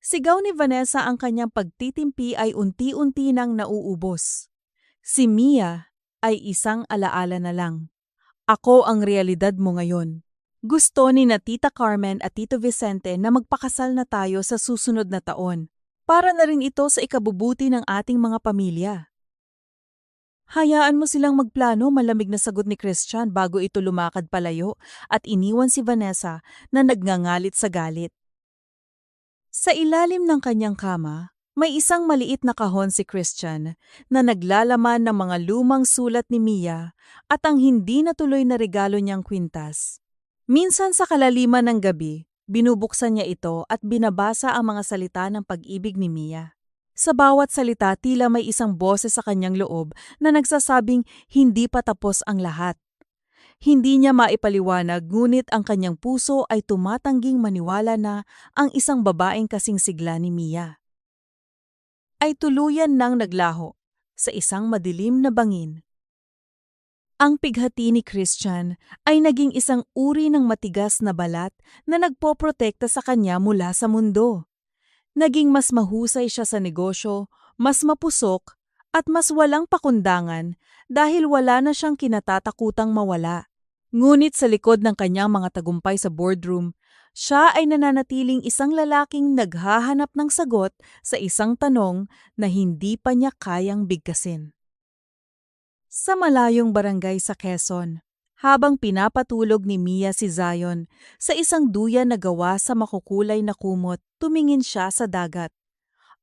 Sigaw ni Vanessa, ang kanyang pagtitimpi ay unti-unti nang nauubos. Si Mia ay isang alaala na lang. Ako ang realidad mo ngayon. Gusto ni na Tita Carmen at Tito Vicente na magpakasal na tayo sa susunod na taon. Para na rin ito sa ikabubuti ng ating mga pamilya. Hayaan mo silang magplano, malamig na sagot ni Christian bago ito lumakad palayo at iniwan si Vanessa na nagngangalit sa galit. Sa ilalim ng kanyang kama, may isang maliit na kahon si Christian na naglalaman ng mga lumang sulat ni Mia at ang hindi natuloy na regalo niyang kwintas. Minsan sa kalaliman ng gabi, binubuksan niya ito at binabasa ang mga salita ng pag-ibig ni Mia. Sa bawat salita, tila may isang boses sa kanyang loob na nagsasabing hindi pa tapos ang lahat. Hindi niya maipaliwanag, ngunit ang kanyang puso ay tumatangging maniwala na ang isang babaeng kasing sigla ni Mia ay tuluyan nang naglaho sa isang madilim na bangin. Ang pighati ni Christian ay naging isang uri ng matigas na balat na nagpoprotekta sa kanya mula sa mundo. Naging mas mahusay siya sa negosyo, mas mapusok, at mas walang pakundangan dahil wala na siyang kinatatakutang mawala. Ngunit sa likod ng kanyang mga tagumpay sa boardroom, siya ay nananatiling isang lalaking naghahanap ng sagot sa isang tanong na hindi pa niya kayang bigkasin. Sa malayong barangay sa Quezon, habang pinapatulog ni Mia si Zion sa isang duyan na gawa sa makukulay na kumot, tumingin siya sa dagat.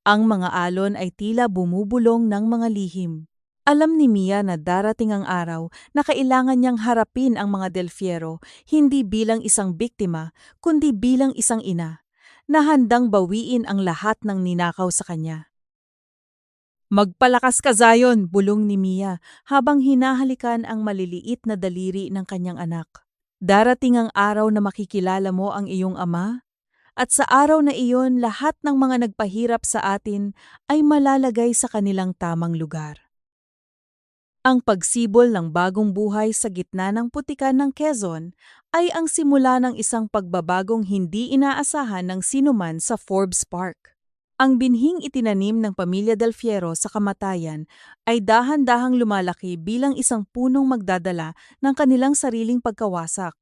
Ang mga alon ay tila bumubulong ng mga lihim. Alam ni Mia na darating ang araw na kailangan niyang harapin ang mga Delfiero hindi bilang isang biktima kundi bilang isang ina na handang bawiin ang lahat ng ninakaw sa kanya. Magpalakas ka, Zion, bulong ni Mia habang hinahalikan ang maliliit na daliri ng kanyang anak. Darating ang araw na makikilala mo ang iyong ama, at sa araw na iyon lahat ng mga nagpahirap sa atin ay malalagay sa kanilang tamang lugar. Ang pagsibol ng bagong buhay sa gitna ng putikan ng Quezon ay ang simula ng isang pagbabagong hindi inaasahan ng sinuman sa Forbes Park. Ang binhing itinanim ng pamilya Delfiero sa kamatayan ay dahan-dahang lumalaki bilang isang punong magdadala ng kanilang sariling pagkawasak.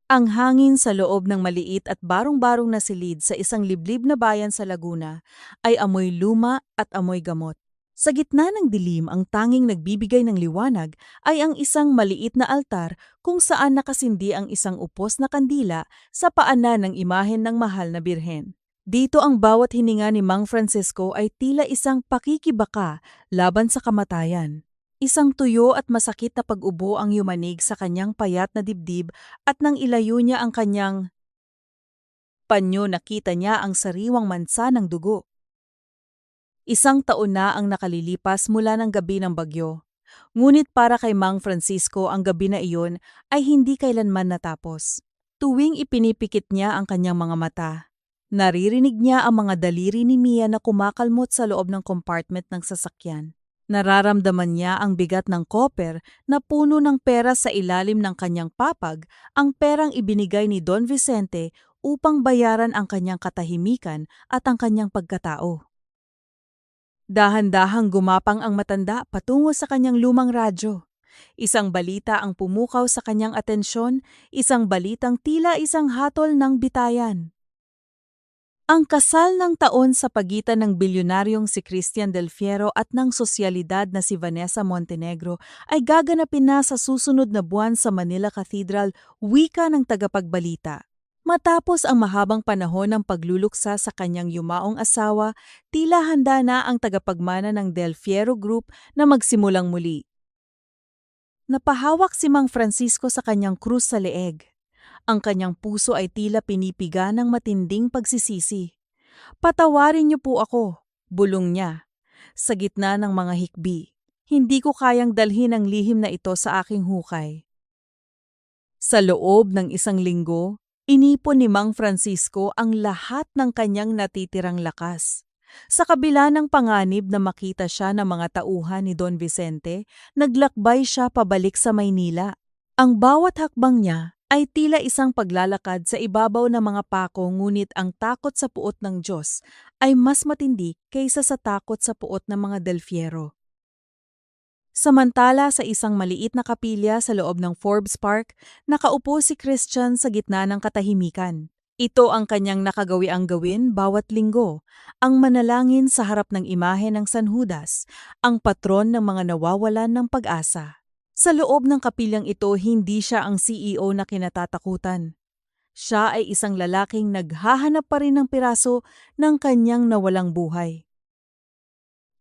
Ang hangin sa loob ng maliit at barong-barong na silid sa isang liblib na bayan sa Laguna ay amoy luma at amoy gamot. Sa gitna ng dilim, ang tanging nagbibigay ng liwanag ay ang isang maliit na altar kung saan nakasindi ang isang upos na kandila sa paanan ng imahen ng mahal na birhen. Dito ang bawat hininga ni Mang Francisco ay tila isang pakikibaka laban sa kamatayan. Isang tuyo at masakit na pag-ubo ang yumanig sa kanyang payat na dibdib at nang ilayo niya ang kanyang panyo, nakita niya ang sariwang mansa ng dugo. 1 taon na ang nakalilipas mula ng gabi ng bagyo. Ngunit para kay Mang Francisco ang gabi na iyon ay hindi kailanman natapos. Tuwing ipinipikit niya ang kanyang mga mata, Naririnig niya ang mga daliri ni Mia na kumakalmot sa loob ng compartment ng sasakyan. Nararamdaman niya ang bigat ng koper na puno ng pera sa ilalim ng kanyang papag, ang perang ibinigay ni Don Vicente upang bayaran ang kanyang katahimikan at ang kanyang pagkatao. Dahan-dahang gumapang ang matanda patungo sa kanyang lumang radyo. Isang balita ang pumukaw sa kanyang atensyon, isang balitang tila isang hatol ng bitayan. Ang kasal ng taon sa pagitan ng bilyonaryong si Christian Del Fierro at ng sosyalidad na si Vanessa Montenegro ay gaganapin na sa susunod na buwan sa Manila Cathedral, wika ng tagapagbalita. Matapos ang mahabang panahon ng pagluluksa sa kanyang yumaong asawa, tila handa na ang tagapagmana ng Del Fierro Group na magsimulang muli. Napahawak si Mang Francisco sa kanyang krus sa leeg. Ang kanyang puso ay tila pinipiga ng matinding pagsisisi. "Patawarin niyo po ako," bulong niya. Sa gitna ng mga hikbi, "Hindi ko kayang dalhin ang lihim na ito sa aking hukay." Sa loob ng isang linggo, inipon ni Mang Francisco ang lahat ng kanyang natitirang lakas. Sa kabila ng panganib na makita siya ng mga tauhan ni Don Vicente, naglakbay siya pabalik sa Maynila. Ang bawat hakbang niya ay tila isang paglalakad sa ibabaw ng mga pako, ngunit ang takot sa puot ng Diyos ay mas matindi kaysa sa takot sa puot ng mga Del Fierro. Samantala sa isang maliit na kapilya sa loob ng Forbes Park, nakaupo si Christian sa gitna ng katahimikan. Ito ang kanyang nakagawiang gawin bawat linggo, ang manalangin sa harap ng imahe ng San Judas, ang patron ng mga nawawalan ng pag-asa. Sa loob ng kapilyang ito, hindi siya ang CEO na kinatatakutan. Siya ay isang lalaking naghahanap pa rin ng piraso ng kanyang nawalang buhay.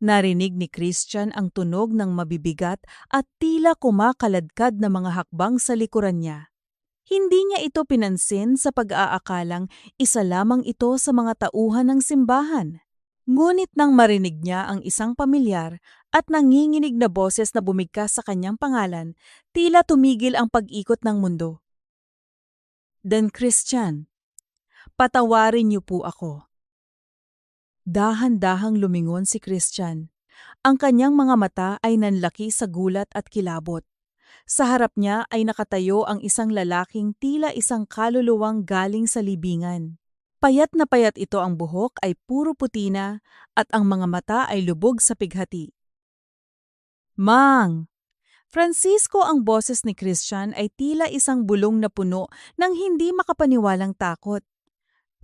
Narinig ni Christian ang tunog ng mabibigat at tila kumakaladkad na mga hakbang sa likuran niya. Hindi niya ito pinansin sa pag-aakalang isa lamang ito sa mga tauhan ng simbahan. Ngunit nang marinig niya ang isang pamilyar at nanginginig na boses na bumigkas sa kanyang pangalan, tila tumigil ang pag-ikot ng mundo. "Dan Christian, patawarin niyo po ako." Dahan-dahang lumingon si Christian. Ang kanyang mga mata ay nanlaki sa gulat at kilabot. Sa harap niya ay nakatayo ang isang lalaking tila isang kaluluwang galing sa libingan. Payat na payat ito, ang buhok ay puro puti na at ang mga mata ay lubog sa pighati. "Mang!" Francisco, ang boses ni Christian ay tila isang bulong na puno ng hindi makapaniwalang takot.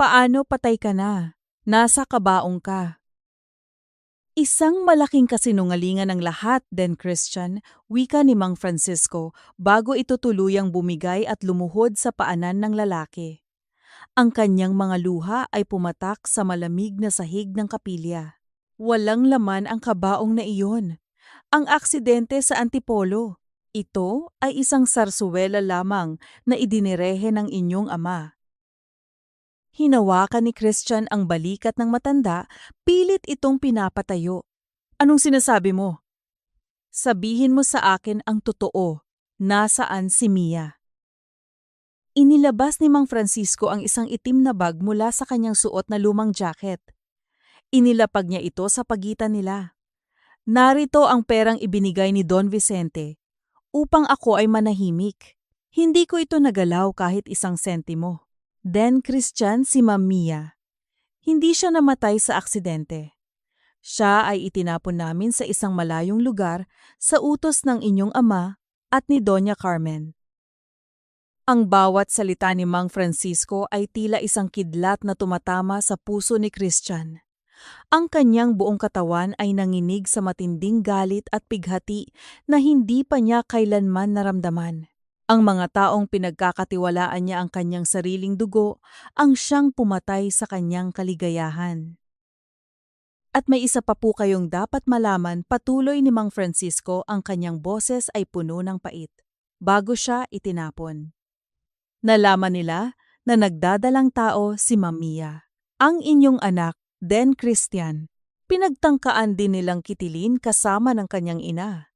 "Paano patay ka na? Nasa kabaong ka." Isang malaking kasinungalingan ng lahat, Den Christian, wika ni Mang Francisco bago ito tuluyang bumigay at lumuhod sa paanan ng lalaki. Ang kanyang mga luha ay pumatak sa malamig na sahig ng kapilya. "Walang laman ang kabaong na iyon. Ang aksidente sa Antipolo. Ito ay isang sarsuela lamang na idinirehe ng inyong ama." Hinawakan ni Christian ang balikat ng matanda, pilit itong pinapatayo. "Anong sinasabi mo? Sabihin mo sa akin ang totoo. Nasaan si Mia?" Inilabas ni Mang Francisco ang isang itim na bag mula sa kanyang suot na lumang jacket. Inilapag niya ito sa pagitan nila. "Narito ang perang ibinigay ni Don Vicente upang ako ay manahimik. Hindi ko ito nagalaw kahit isang sentimo." Den Christian, si Ma'am Mia. Hindi siya namatay sa aksidente. Siya ay itinapon namin sa isang malayong lugar sa utos ng inyong ama at ni Doña Carmen. Ang bawat salita ni Mang Francisco ay tila isang kidlat na tumatama sa puso ni Christian. Ang kanyang buong katawan ay nanginig sa matinding galit at pighati na hindi pa niya kailanman naramdaman. Ang mga taong pinagkakatiwalaan niya ang kanyang sariling dugo ang siyang pumatay sa kanyang kaligayahan. "At may isa pa po kayong dapat malaman," patuloy ni Mang Francisco, ang kanyang boses ay puno ng pait. Bago siya itinapon. "Nalaman nila na nagdadalang tao si Ma'am Mia, ang inyong anak, Den Christian. Pinagtangkaan din nilang kitilin kasama ng kanyang ina."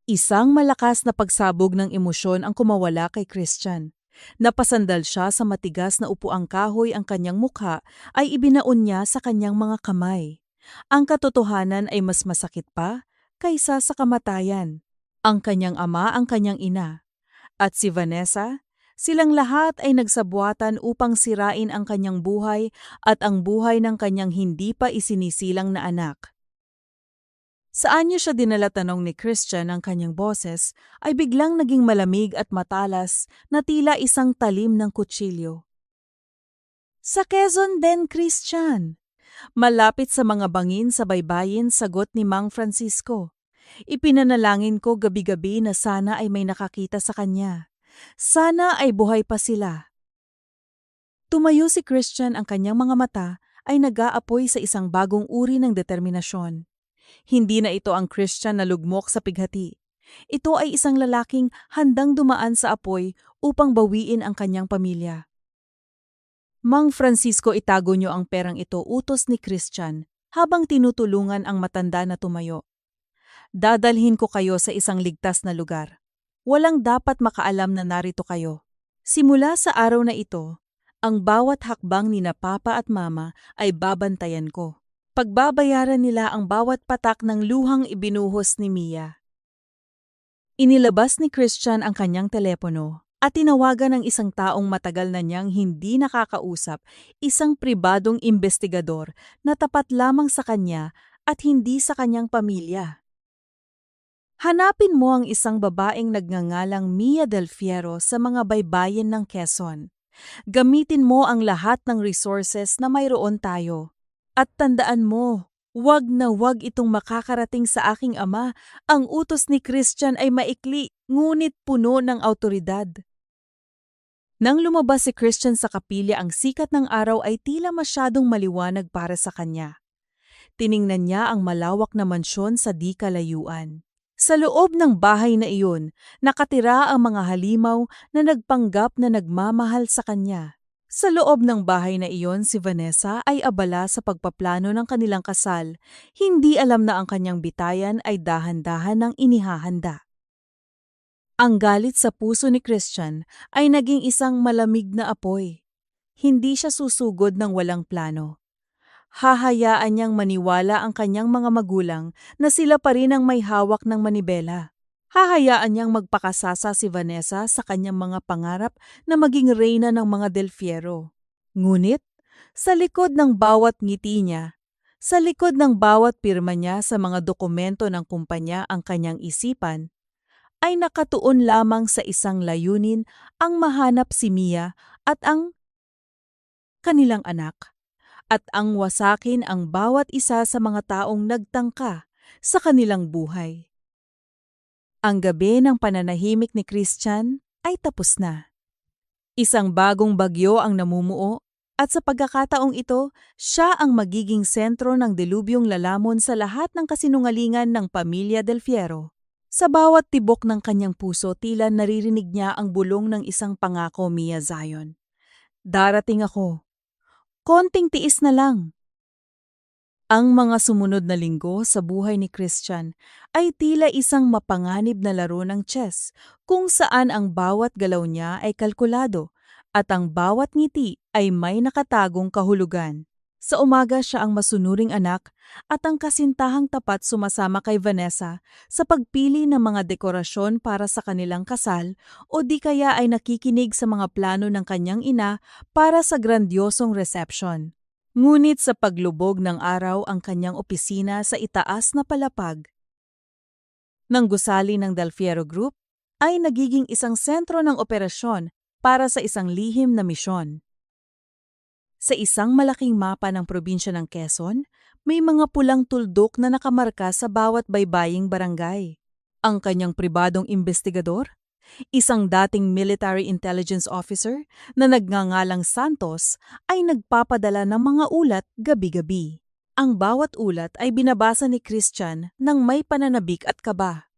Isang malakas na pagsabog ng emosyon ang kumawala kay Christian. Napasandal siya sa matigas na upuang kahoy, ang kanyang mukha ay ibinaon niya sa kanyang mga kamay. Ang katotohanan ay mas masakit pa kaysa sa kamatayan. Ang kanyang ama, ang kanyang ina, at si Vanessa, silang lahat ay nagsabuatan upang sirain ang kanyang buhay at ang buhay ng kanyang hindi pa isinisilang na anak. Saan niyo siya dinala, tanong ni Christian, ang kanyang boses ay biglang naging malamig at matalas na tila isang talim ng kutsilyo. Sa Quezon din, Christian. Malapit sa mga bangin sa baybayin, sagot ni Mang Francisco. Ipinanalangin ko gabi-gabi na sana ay may nakakita sa kanya. Sana ay buhay pa sila. Tumayo si Christian, ang kanyang mga mata ay nag-aapoy sa isang bagong uri ng determinasyon. Hindi na ito ang Christian na lugmok sa pighati. Ito ay isang lalaking handang dumaan sa apoy upang bawiin ang kanyang pamilya. Mang Francisco, itago niyo ang perang ito, utos ni Christian habang tinutulungan ang matanda na tumayo. Dadalhin ko kayo sa isang ligtas na lugar. Walang dapat makaalam na narito kayo. Simula sa araw na ito, ang bawat hakbang ni na Papa at Mama ay babantayan ko. Pagbabayaran nila ang bawat patak ng luhang ibinuhos ni Mia. Inilabas ni Christian ang kanyang telepono at tinawagan ng isang taong matagal na niyang hindi nakakausap, isang pribadong investigador na tapat lamang sa kanya at hindi sa kanyang pamilya. Hanapin mo ang isang babaeng nagngangalang Mia Del Fiero sa mga baybayin ng Quezon. Gamitin mo ang lahat ng resources na mayroon tayo. At tandaan mo, wag na wag itong makakarating sa aking ama. Ang utos ni Christian ay maikli, ngunit puno ng awtoridad. Nang lumabas si Christian sa kapilya, ang sikat ng araw ay tila masyadong maliwanag para sa kanya. Tiningnan niya ang malawak na mansyon sa di kalayuan. Sa loob ng bahay na iyon, nakatira ang mga halimaw na nagpanggap na nagmamahal sa kanya. Sa loob ng bahay na iyon, si Vanessa ay abala sa pagpaplano ng kanilang kasal. Hindi alam na ang kanyang bitayan ay dahan-dahan ng inihahanda. Ang galit sa puso ni Christian ay naging isang malamig na apoy. Hindi siya susugod ng walang plano. Hahayaan niyang maniwala ang kanyang mga magulang na sila pa rin ang may hawak ng manibela. Hahayaan niyang magpakasasa si Vanessa sa kanyang mga pangarap na maging reyna ng mga Del Fiero. Ngunit, sa likod ng bawat ngiti niya, sa likod ng bawat pirma niya sa mga dokumento ng kumpanya, ang kanyang isipan ay nakatuon lamang sa isang layunin, ang mahanap si Mia at ang kanilang anak, at ang wasakin ang bawat isa sa mga taong nagtangka sa kanilang buhay. Ang gabi ng pananahimik ni Christian ay tapos na. Isang bagong bagyo ang namumuo at sa pagkakataong ito, siya ang magiging sentro ng delubyong lalamon sa lahat ng kasinungalingan ng pamilya Del Fiero. Sa bawat tibok ng kanyang puso, tila naririnig niya ang bulong ng isang pangako, Mia Zion. Darating ako. Konting tiis na lang. Ang mga sumunod na linggo sa buhay ni Christian ay tila isang mapanganib na laro ng chess, kung saan ang bawat galaw niya ay kalkulado at ang bawat ngiti ay may nakatagong kahulugan. Sa umaga, siya ang masunuring anak at ang kasintahang tapat sumasama kay Vanessa sa pagpili ng mga dekorasyon para sa kanilang kasal, o di kaya ay nakikinig sa mga plano ng kanyang ina para sa grandiosong reception. Ngunit sa paglubog ng araw, ang kanyang opisina sa itaas na palapag ng gusali ng Del Fiero Group ay nagiging isang sentro ng operasyon para sa isang lihim na misyon. Sa isang malaking mapa ng probinsya ng Quezon, may mga pulang tuldok na nakamarka sa bawat baybaying barangay. Ang kanyang pribadong investigador, isang dating military intelligence officer na nagngangalang Santos, ay nagpapadala ng mga ulat gabi-gabi. Ang bawat ulat ay binabasa ni Christian ng may pananabik at kaba.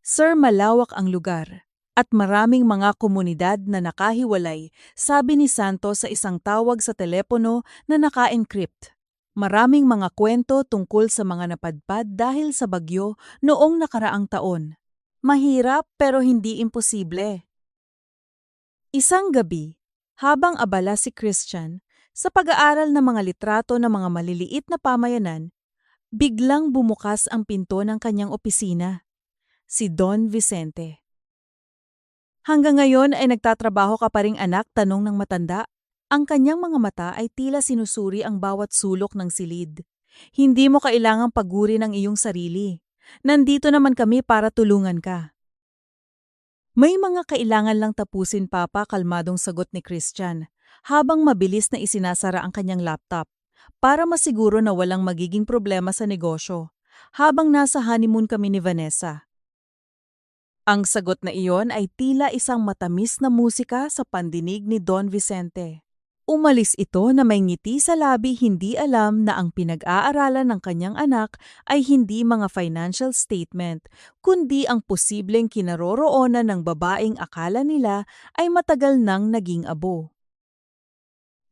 Sir, malawak ang lugar at maraming mga komunidad na nakahiwalay, sabi ni Santos sa isang tawag sa telepono na naka-encrypt. Maraming mga kwento tungkol sa mga napadpad dahil sa bagyo noong nakaraang taon. Mahirap pero hindi imposible. Isang gabi, habang abala si Christian sa pag-aaral ng mga litrato ng mga maliliit na pamayanan, biglang bumukas ang pinto ng kanyang opisina, si Don Vicente. Hanggang ngayon ay nagtatrabaho ka pa ring anak, tanong ng matanda. Ang kanyang mga mata ay tila sinusuri ang bawat sulok ng silid. Hindi mo kailangang pagurin ang iyong sarili. Nandito naman kami para tulungan ka. May mga kailangan lang tapusin, Papa, kalmadong sagot ni Christian, habang mabilis na isinasara ang kanyang laptop, para masiguro na walang magiging problema sa negosyo, habang nasa honeymoon kami ni Vanessa. Ang sagot na iyon ay tila isang matamis na musika sa pandinig ni Don Vicente. Umalis ito na may ngiti sa labi, hindi alam na ang pinag-aaralan ng kanyang anak ay hindi mga financial statement, kundi ang posibleng kinaroroonan ng babaeng akala nila ay matagal nang naging abo.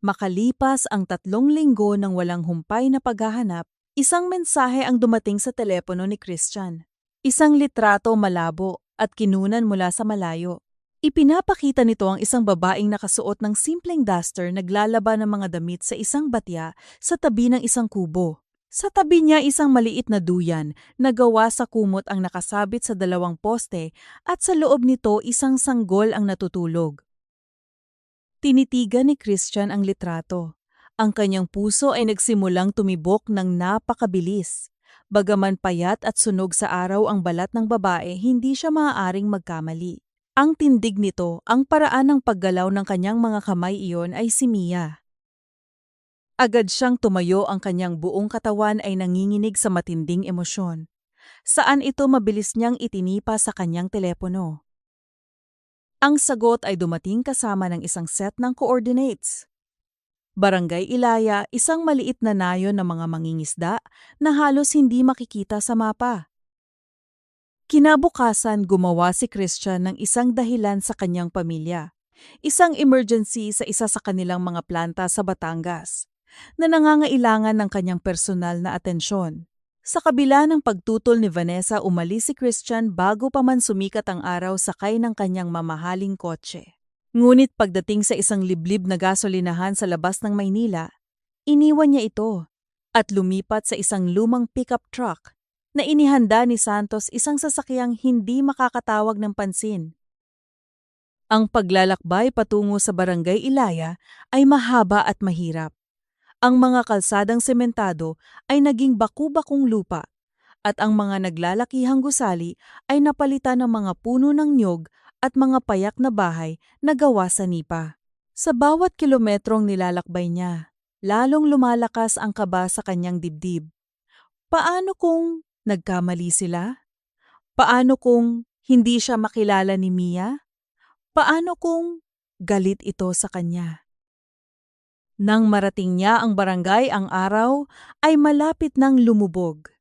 Makalipas ang 3 linggo ng walang humpay na paghahanap, isang mensahe ang dumating sa telepono ni Christian. Isang litrato malabo at kinunan mula sa malayo. Ipinapakita nito ang isang babaeng nakasuot ng simpleng duster naglalaba ng mga damit sa isang batya sa tabi ng isang kubo. Sa tabi niya isang maliit na duyan na gawa sa kumot ang nakasabit sa 2 poste at sa loob nito isang sanggol ang natutulog. Tinitigan ni Christian ang litrato. Ang kanyang puso ay nagsimulang tumibok ng napakabilis. Bagaman payat at sunog sa araw ang balat ng babae, hindi siya maaaring magkamali. Ang tindig nito, ang paraan ng paggalaw ng kanyang mga kamay, iyon ay si Mia. Agad siyang tumayo, ang kanyang buong katawan ay nanginginig sa matinding emosyon. Saan ito mabilis niyang itinipa sa kanyang telepono. Ang sagot ay dumating kasama ng isang set ng coordinates. Barangay Ilaya, isang maliit na nayon ng mga mangingisda na halos hindi makikita sa mapa. Kinabukasan, gumawa si Christian ng isang dahilan sa kanyang pamilya. Isang emergency sa isa sa kanilang mga planta sa Batangas na nangangailangan ng kanyang personal na atensyon. Sa kabila ng pagtutol ni Vanessa, umalis si Christian bago pa man sumikat ang araw, sakay ng kanyang mamahaling kotse. Ngunit pagdating sa isang liblib na gasolinahan sa labas ng Maynila, iniwan niya ito at lumipat sa isang lumang pickup truck na inihanda ni Santos, isang sasakyang hindi makakatawag ng pansin. Ang paglalakbay patungo sa Barangay Ilaya ay mahaba at mahirap. Ang mga kalsadang sementado ay naging baku-bakong lupa at ang mga naglalakihang gusali ay napalitan ng mga puno ng niyog at mga payak na bahay na gawa sa nipa. Sa bawat kilometrong nilalakbay niya, lalong lumalakas ang kaba sa kanyang dibdib. Paano kung nagkamali sila? Paano kung hindi siya makilala ni Mia? Paano kung galit ito sa kanya? Nang marating niya ang barangay, ang araw ay malapit nang lumubog.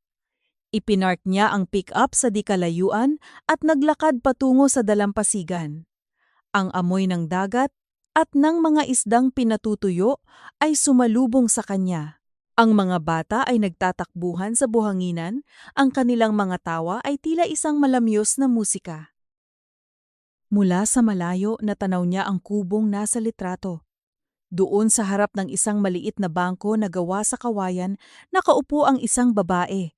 Ipinark niya ang pick-up sa di kalayuan at naglakad patungo sa dalampasigan. Ang amoy ng dagat at ng mga isdang pinatutuyo ay sumalubong sa kanya. Ang mga bata ay nagtatakbuhan sa buhanginan, ang kanilang mga tawa ay tila isang malamyos na musika. Mula sa malayo, natanaw niya ang kubong nasa litrato. Doon sa harap ng isang maliit na bangko na gawa sa kawayan, nakaupo ang isang babae.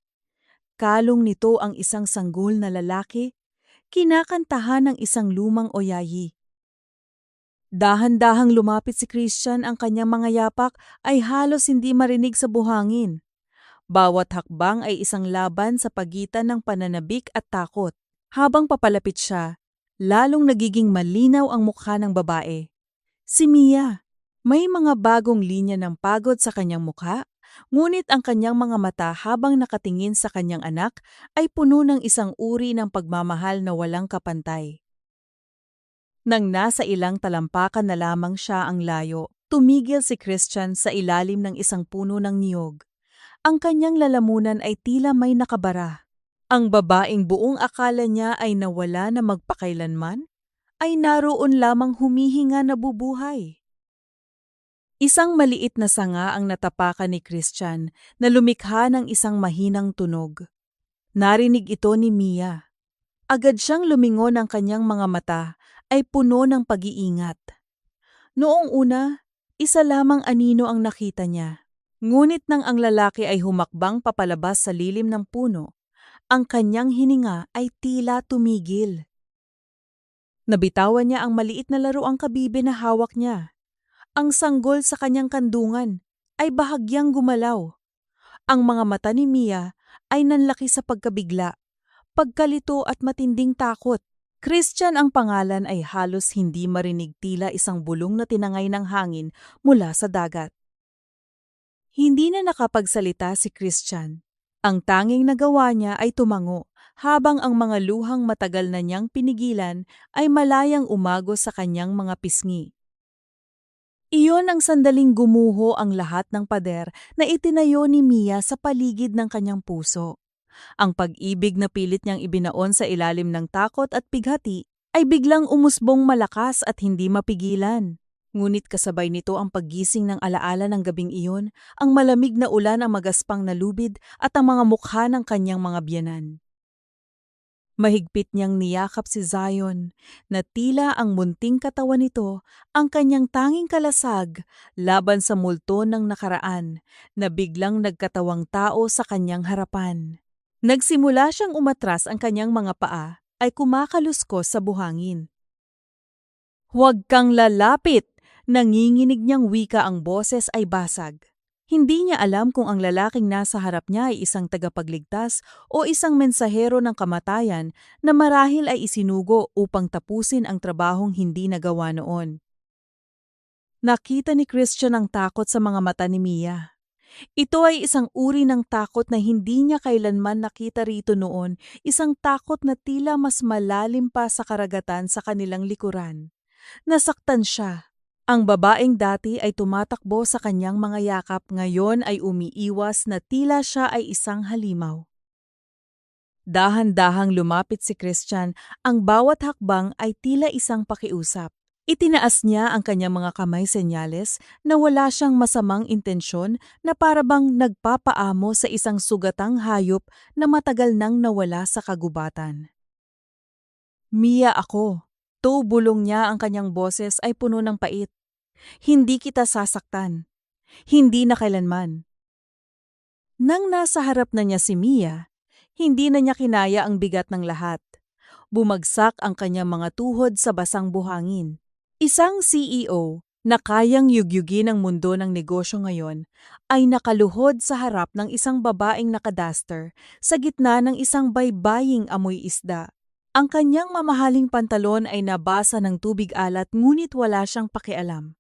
Kalong nito ang isang sanggol na lalaki, kinakantahan ng isang lumang oyayi. Dahan-dahang lumapit si Christian, ang kanyang mga yapak ay halos hindi marinig sa buhangin. Bawat hakbang ay isang laban sa pagitan ng pananabik at takot. Habang papalapit siya, lalong nagiging malinaw ang mukha ng babae. Si Mia, may mga bagong linya ng pagod sa kanyang mukha, ngunit ang kanyang mga mata habang nakatingin sa kanyang anak ay puno ng isang uri ng pagmamahal na walang kapantay. Nang nasa ilang talampakan na lamang siya ang layo, tumigil si Christian sa ilalim ng isang puno ng niyog. Ang kanyang lalamunan ay tila may nakabara. Ang babaeng buong akala niya ay nawala na magpakailanman, ay naroon lamang humihinga na bubuhay. Isang maliit na sanga ang natapakan ni Christian na lumikha ng isang mahinang tunog. Narinig ito ni Mia. Agad siyang lumingon ang kanyang mga mata ay puno ng pag-iingat. Noong una, isa lamang anino ang nakita niya. Ngunit nang ang lalaki ay humakbang papalabas sa lilim ng puno, ang kanyang hininga ay tila tumigil. Nabitawan niya ang maliit na laruang kabibe na hawak niya. Ang sanggol sa kanyang kandungan ay bahagyang gumalaw. Ang mga mata ni Mia ay nanlaki sa pagkabigla, pagkalito at matinding takot. Christian ang pangalan ay halos hindi marinig, tila isang bulong na tinangay ng hangin mula sa dagat. Hindi na nakapagsalita si Christian. Ang tanging nagawa niya ay tumango, habang ang mga luhang matagal na niyang pinigilan ay malayang umagos sa kanyang mga pisngi. Iyon ang sandaling gumuho ang lahat ng pader na itinayo ni Mia sa paligid ng kanyang puso. Ang pag-ibig na pilit niyang ibinaon sa ilalim ng takot at pighati ay biglang umusbong malakas at hindi mapigilan. Ngunit kasabay nito ang paggising ng alaala ng gabing iyon, ang malamig na ulan, ang magaspang na lubid at ang mga mukha ng kanyang mga biyenan. Mahigpit niyang niyakap si Zion, na tila ang munting katawan nito ang kanyang tanging kalasag laban sa multo ng nakaraan na biglang nagkatawang tao sa kanyang harapan. Nagsimula siyang umatras, ang kanyang mga paa ay kumakaluskos sa buhangin. "Huwag kang lalapit!" Nanginginig niyang wika, ang boses ay basag. Hindi niya alam kung ang lalaking nasa harap niya ay isang tagapagligtas o isang mensahero ng kamatayan na marahil ay isinugo upang tapusin ang trabahong hindi nagawa noon. Nakita ni Christian ang takot sa mga mata ni Mia. Ito ay isang uri ng takot na hindi niya kailanman nakita rito noon, isang takot na tila mas malalim pa sa karagatan sa kanilang likuran. Nasaktan siya. Ang babaeng dati ay tumatakbo sa kanyang mga yakap, ngayon ay umiiwas na tila siya ay isang halimaw. Dahan-dahang lumapit si Christian, ang bawat hakbang ay tila isang pakiusap. Itinaas niya ang kanyang mga kamay, senyales na wala siyang masamang intensyon, na parabang nagpapaamo sa isang sugatang hayop na matagal nang nawala sa kagubatan. "Mia, ako." Bulong niya, ang kanyang boses ay puno ng pait. "Hindi kita sasaktan. Hindi na kailanman." Nang nasa harap na niya si Mia, hindi na niya kinaya ang bigat ng lahat. Bumagsak ang kanyang mga tuhod sa basang buhangin. Isang CEO na kayang yugyugin ang mundo ng negosyo ngayon ay nakaluhod sa harap ng isang babaeng nakaduster sa gitna ng isang baybaying amoy isda. Ang kanyang mamahaling pantalon ay nabasa ng tubig alat, ngunit wala siyang pakialam.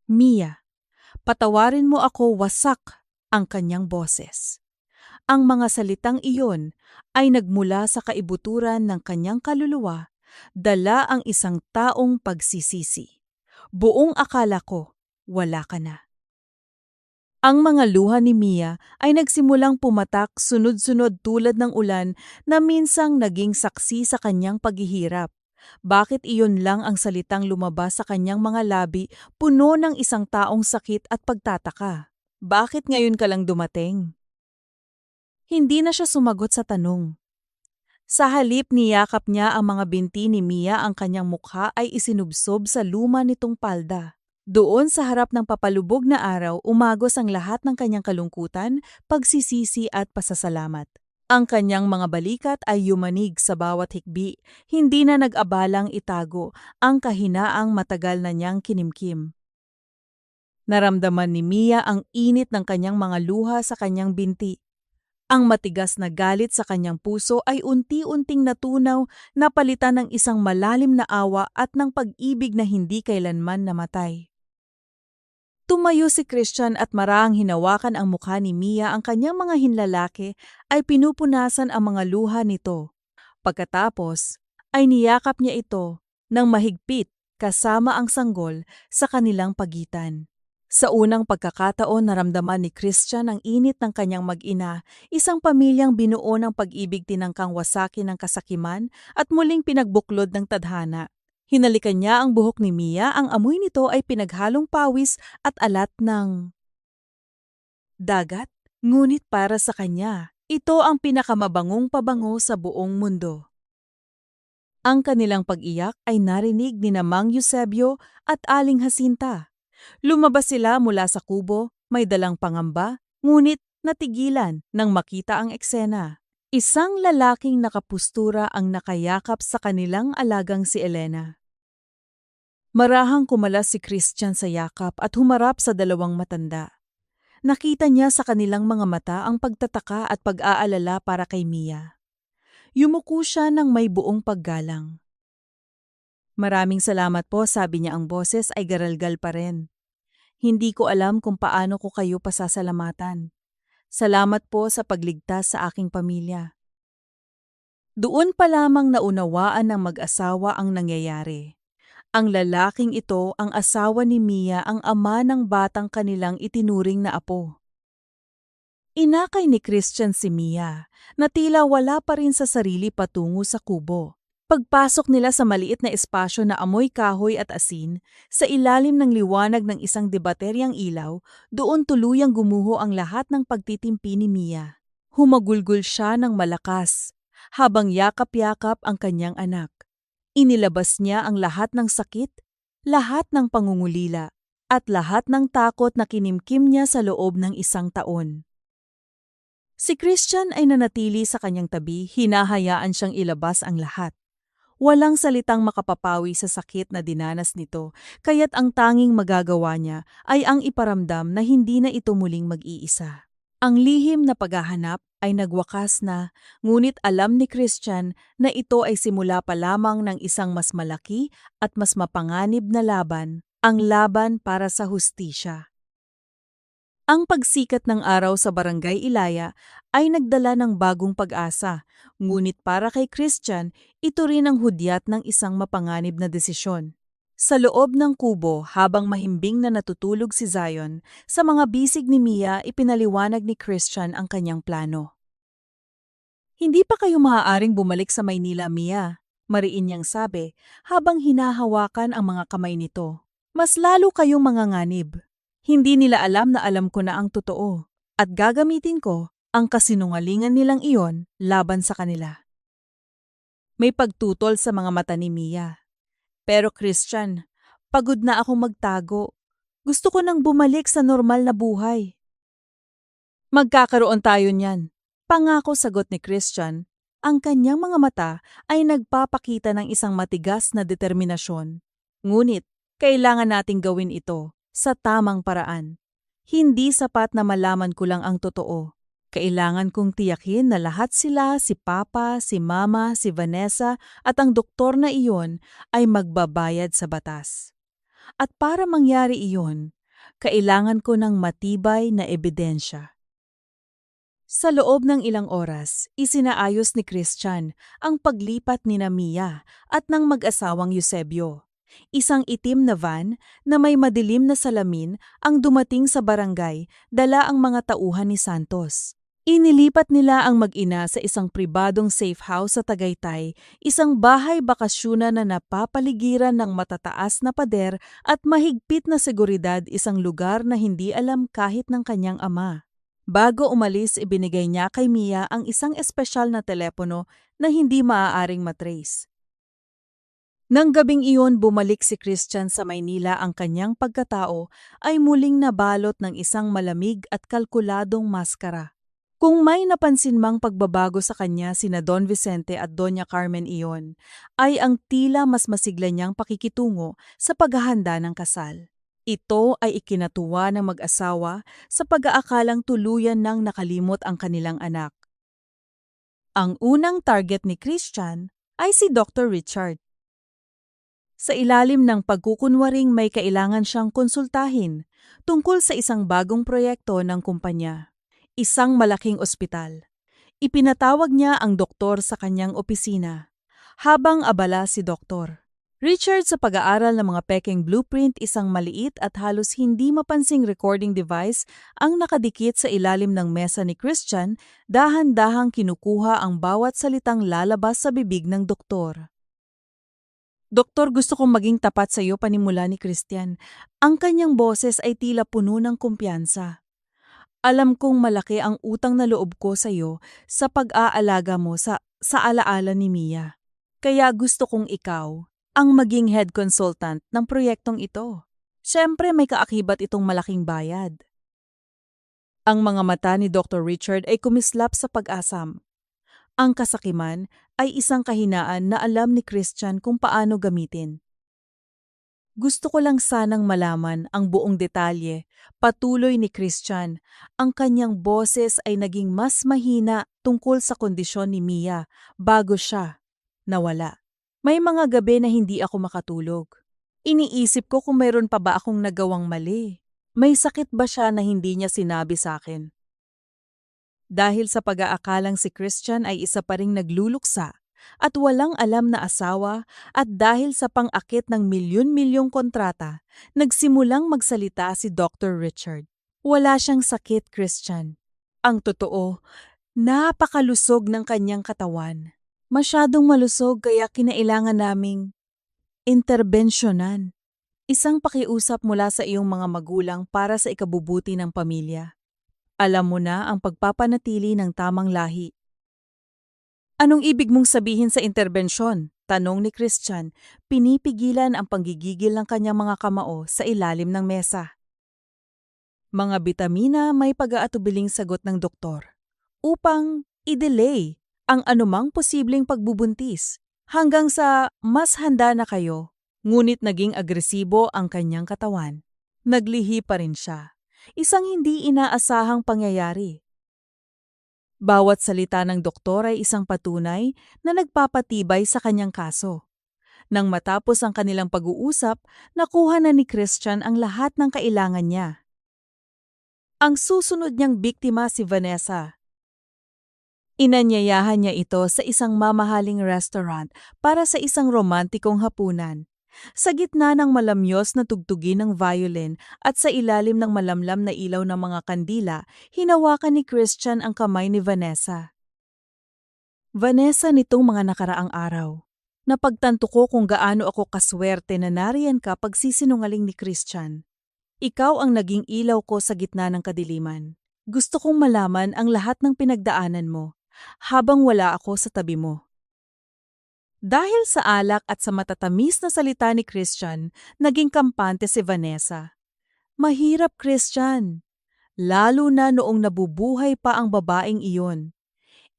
"Mia, patawarin mo ako," wasak ang kanyang boses. Ang mga salitang iyon ay nagmula sa kaibuturan ng kanyang kaluluwa, dala ang isang taong pagsisisi. "Buong akala ko, wala ka na." Ang mga luha ni Mia ay nagsimulang pumatak sunod-sunod tulad ng ulan na minsang naging saksi sa kanyang paghihirap. Bakit iyon lang ang salitang lumabas sa kanyang mga labi, puno ng isang taong sakit at pagtataka? "Bakit ngayon ka lang dumating?" Hindi na siya sumagot sa tanong. Sa halip, niyakap niya ang mga binti ni Mia, ang kanyang mukha ay isinubsob sa luma nitong palda. Doon sa harap ng papalubog na araw, umagos ang lahat ng kanyang kalungkutan, pagsisisi at pasasalamat. Ang kanyang mga balikat ay yumanig sa bawat hikbi, hindi na nag-abalang itago ang kahinaang matagal na niyang kinimkim. Naramdaman ni Mia ang init ng kanyang mga luha sa kanyang binti. Ang matigas na galit sa kanyang puso ay unti-unting natunaw, na palitan ng isang malalim na awa at ng pag-ibig na hindi kailanman namatay. Tumayo si Christian at maraang hinawakan ang mukha ni Mia, ang kanyang mga hinlalaki ay pinupunasan ang mga luha nito. Pagkatapos ay niyakap niya ito ng mahigpit kasama ang sanggol sa kanilang pagitan. Sa unang pagkakataon, naramdaman ni Christian ang init ng kanyang mag-ina, isang pamilyang binuo ng pag-ibig, tinangkang wasakin ng kasakiman at muling pinagbuklod ng tadhana. Hinalikan niya ang buhok ni Mia, ang amoy nito ay pinaghalong pawis at alat ng dagat, ngunit para sa kanya, ito ang pinakamabangong pabango sa buong mundo. Ang kanilang pag-iyak ay narinig ni Mang Eusebio at Aling Jacinta. Lumabas sila mula sa kubo, may dalang pangamba, ngunit natigilan nang makita ang eksena. Isang lalaking nakapustura ang nakayakap sa kanilang alagang si Elena. Marahang kumalas si Christian sa yakap at humarap sa dalawang matanda. Nakita niya sa kanilang mga mata ang pagtataka at pag-aalala para kay Mia. Yumuko siya ng may buong paggalang. Maraming salamat po, sabi niya, ang boses ay garalgal pa rin. Hindi ko alam kung paano ko kayo pasasalamatan. Salamat po sa pagligtas sa aking pamilya. Doon pa lamang naunawaan ng mag-asawa ang nangyayari. Ang lalaking ito ang asawa ni Mia, ang ama ng batang kanilang itinuring na apo. Inakay ni Christian si Mia na tila wala pa rin sa sarili patungo sa kubo. Pagpasok nila sa maliit na espasyo na amoy kahoy at asin, sa ilalim ng liwanag ng isang debateryang ilaw, doon tuluyang gumuho ang lahat ng pagtitimpi ni Mia. Humagulgol siya ng malakas, habang yakap-yakap ang kanyang anak. Inilabas niya ang lahat ng sakit, lahat ng pangungulila, at lahat ng takot na kinimkim niya sa loob ng 1 taon. Si Christian ay nanatili sa kanyang tabi, hinahayaan siyang ilabas ang lahat. Walang salitang makapapawi sa sakit na dinanas nito, kaya't ang tanging magagawa niya ay ang iparamdam na hindi na ito muling mag-iisa. Ang lihim na paghahanap ay nagwakas na, ngunit alam ni Christian na ito ay simula pa lamang ng isang mas malaki at mas mapanganib na laban, ang laban para sa hustisya. Ang pagsikat ng araw sa Barangay Ilaya ay nagdala ng bagong pag-asa, ngunit para kay Christian, ito rin ang hudyat ng isang mapanganib na desisyon. Sa loob ng kubo, habang mahimbing na natutulog si Zion, sa mga bisig ni Mia ipinaliwanag ni Christian ang kanyang plano. Hindi pa kayo maaaring bumalik sa Maynila, Mia, mariin niyang sabi, habang hinahawakan ang mga kamay nito. Mas lalo kayong manganganib. Hindi nila alam na alam ko na ang totoo, at gagamitin ko ang kasinungalingan nilang iyon laban sa kanila. May pagtutol sa mga mata ni Mia. Pero Christian, pagod na akong magtago. Gusto ko nang bumalik sa normal na buhay. Magkakaroon tayo niyan. Pangako, sagot ni Christian. Ang kanyang mga mata ay nagpapakita ng isang matigas na determinasyon. Ngunit, kailangan nating gawin ito sa tamang paraan. Hindi sapat na malaman ko lang ang totoo. Kailangan kong tiyakin na lahat sila, si Papa, si Mama, si Vanessa at ang doktor na iyon ay magbabayad sa batas. At para mangyari iyon, kailangan ko ng matibay na ebidensya. Sa loob ng ilang oras, isinaayos ni Christian ang paglipat ni Mia at ng mag-asawang Eusebio. Isang itim na van na may madilim na salamin ang dumating sa barangay, dala ang mga tauhan ni Santos. Inilipat nila ang mag-ina sa isang pribadong safe house sa Tagaytay, isang bahay bakasyunan na napapaligiran ng matataas na pader at mahigpit na seguridad, isang lugar na hindi alam kahit ng kanyang ama. Bago umalis, ibinigay niya kay Mia ang isang espesyal na telepono na hindi maaaring matrace. Nang gabing iyon bumalik si Christian sa Maynila, ang kanyang pagkatao ay muling nabalot ng isang malamig at kalkuladong maskara. Kung may napansin mang pagbabago sa kanya sina Don Vicente at Doña Carmen iyon, ay ang tila mas masigla niyang pakikitungo sa paghahanda ng kasal. Ito ay ikinatuwa ng mag-asawa sa pag-aakalang tuluyan nang nakalimot ang kanilang anak. Ang unang target ni Christian ay si Dr. Richard. Sa ilalim ng pagkukunwaring may kailangan siyang konsultahin tungkol sa isang bagong proyekto ng kumpanya, isang malaking ospital. Ipinatawag niya ang doktor sa kanyang opisina. Habang abala si Dr. Richard sa pag-aaral ng mga pekeng blueprint, isang maliit at halos hindi mapansing recording device ang nakadikit sa ilalim ng mesa ni Christian, dahan-dahang kinukuha ang bawat salitang lalabas sa bibig ng doktor. Doktor, gusto kong maging tapat sa iyo, panimula ni Christian. Ang kanyang boses ay tila puno ng kumpiyansa. Alam kong malaki ang utang na loob ko sa iyo sa pag-aalaga mo sa alaala ni Mia. Kaya gusto kong ikaw ang maging head consultant ng proyektong ito. Siyempre may kaakibat itong malaking bayad. Ang mga mata ni Dr. Richard ay kumislap sa pag-asam. Ang kasakiman ay isang kahinaan na alam ni Christian kung paano gamitin. Gusto ko lang sanang malaman ang buong detalye. Patuloy ni Christian, ang kanyang boses ay naging mas mahina tungkol sa kondisyon ni Mia bago siya nawala. May mga gabi na hindi ako makatulog. Iniisip ko kung mayroon pa ba akong nagawang mali. May sakit ba siya na hindi niya sinabi sa akin? Dahil sa pag-aakalang si Christian ay isa pa ring nagluluksa at walang alam na asawa at dahil sa pang-akit ng milyon-milyong kontrata, nagsimulang magsalita si Dr. Richard. Wala siyang sakit, Christian. Ang totoo, napakalusog ng kanyang katawan. Masyadong malusog kaya kinailangan naming interbensyonan. Isang pakiusap mula sa iyong mga magulang para sa ikabubuti ng pamilya. Alam mo na ang pagpapanatili ng tamang lahi. Anong ibig mong sabihin sa interbensyon? Tanong ni Christian, pinipigilan ang panggigigil ng kanyang mga kamao sa ilalim ng mesa. Mga bitamina may pag-aatubiling sagot ng doktor upang i-delay ang anumang posibleng pagbubuntis hanggang sa mas handa na kayo, ngunit naging agresibo ang kanyang katawan. Naglihi pa rin siya. Isang hindi inaasahang pangyayari. Bawat salita ng doktor ay isang patunay na nagpapatibay sa kanyang kaso. Nang matapos ang kanilang pag-uusap, nakuha na ni Christian ang lahat ng kailangan niya. Ang susunod niyang biktima si Vanessa. Inanyayahan niya ito sa isang mamahaling restaurant para sa isang romantikong hapunan. Sa gitna ng malamyos na tugtugin ng violin at sa ilalim ng malamlam na ilaw ng mga kandila, hinawakan ni Christian ang kamay ni Vanessa. Vanessa, nitong mga nakaraang araw, napagtanto ko kung gaano ako kaswerte na nariyan ka pagsisinungaling ni Christian. Ikaw ang naging ilaw ko sa gitna ng kadiliman. Gusto kong malaman ang lahat ng pinagdaanan mo habang wala ako sa tabi mo. Dahil sa alak at sa matatamis na salita ni Christian, naging kampante si Vanessa. Mahirap, Christian. Lalo na noong nabubuhay pa ang babaeng iyon.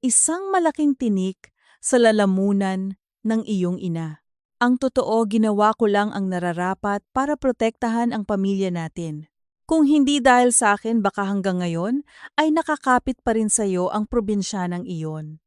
Isang malaking tinik sa lalamunan ng iyong ina. Ang totoo, ginawa ko lang ang nararapat para protektahan ang pamilya natin. Kung hindi dahil sa akin, baka hanggang ngayon ay nakakapit pa rin sa iyo ang probinsyanang iyon.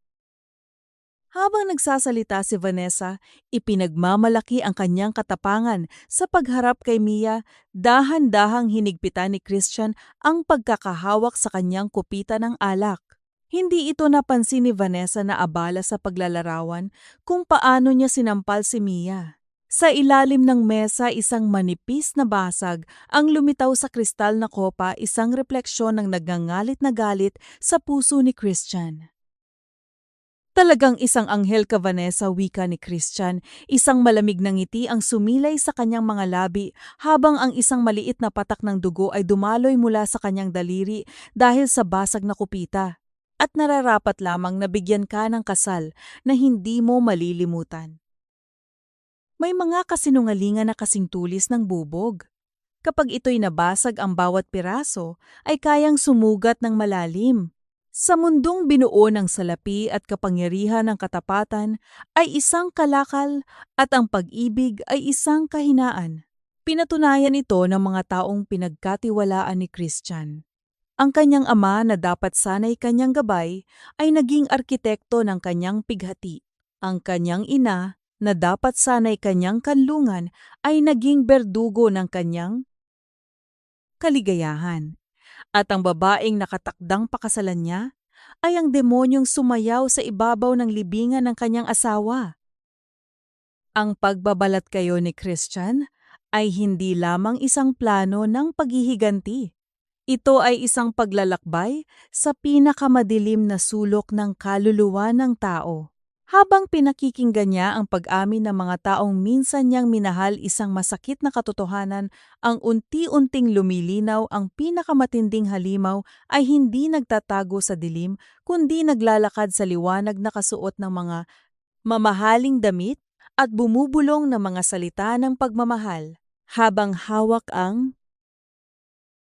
Habang nagsasalita si Vanessa, ipinagmamalaki ang kanyang katapangan sa pagharap kay Mia, dahan-dahang hinigpitan ni Christian ang pagkakahawak sa kanyang kupita ng alak. Hindi ito napansin ni Vanessa na abala sa paglalarawan kung paano niya sinampal si Mia. Sa ilalim ng mesa, isang manipis na basag ang lumitaw sa kristal na kopa, isang refleksyon ng nagngangalit na galit sa puso ni Christian. Talagang isang anghel ka, Vanessa, wika ni Christian. Isang malamig na ngiti ang sumilay sa kanyang mga labi habang ang isang maliit na patak ng dugo ay dumaloy mula sa kanyang daliri dahil sa basag na kupita. At nararapat lamang na bigyan ka ng kasal na hindi mo malilimutan. May mga kasinungalingan na kasing tulis ng bubog. Kapag ito'y nabasag ang bawat piraso, ay kayang sumugat ng malalim. Sa mundong binuo ng salapi at kapangyarihan ng katapatan ay isang kalakal at ang pag-ibig ay isang kahinaan. Pinatunayan ito ng mga taong pinagkatiwalaan ni Christian. Ang kanyang ama na dapat sana'y kanyang gabay ay naging arkitekto ng kanyang pighati. Ang kanyang ina na dapat sana'y kanyang kanlungan ay naging berdugo ng kanyang kaligayahan. At ang babaeng nakatakdang pakasalan niya ay ang demonyong sumayaw sa ibabaw ng libingan ng kanyang asawa. Ang pagbabalat kayo ni Christian ay hindi lamang isang plano ng paghihiganti. Ito ay isang paglalakbay sa pinakamadilim na sulok ng kaluluwa ng tao. Habang pinakikinggan niya ang pag-amin ng mga taong minsan niyang minahal, isang masakit na katotohanan ang unti-unting lumilinaw. Ang pinakamatinding halimaw ay hindi nagtatago sa dilim, kundi naglalakad sa liwanag, nakasuot ng mga mamahaling damit, at bumubulong na mga salita ng pagmamahal habang hawak ang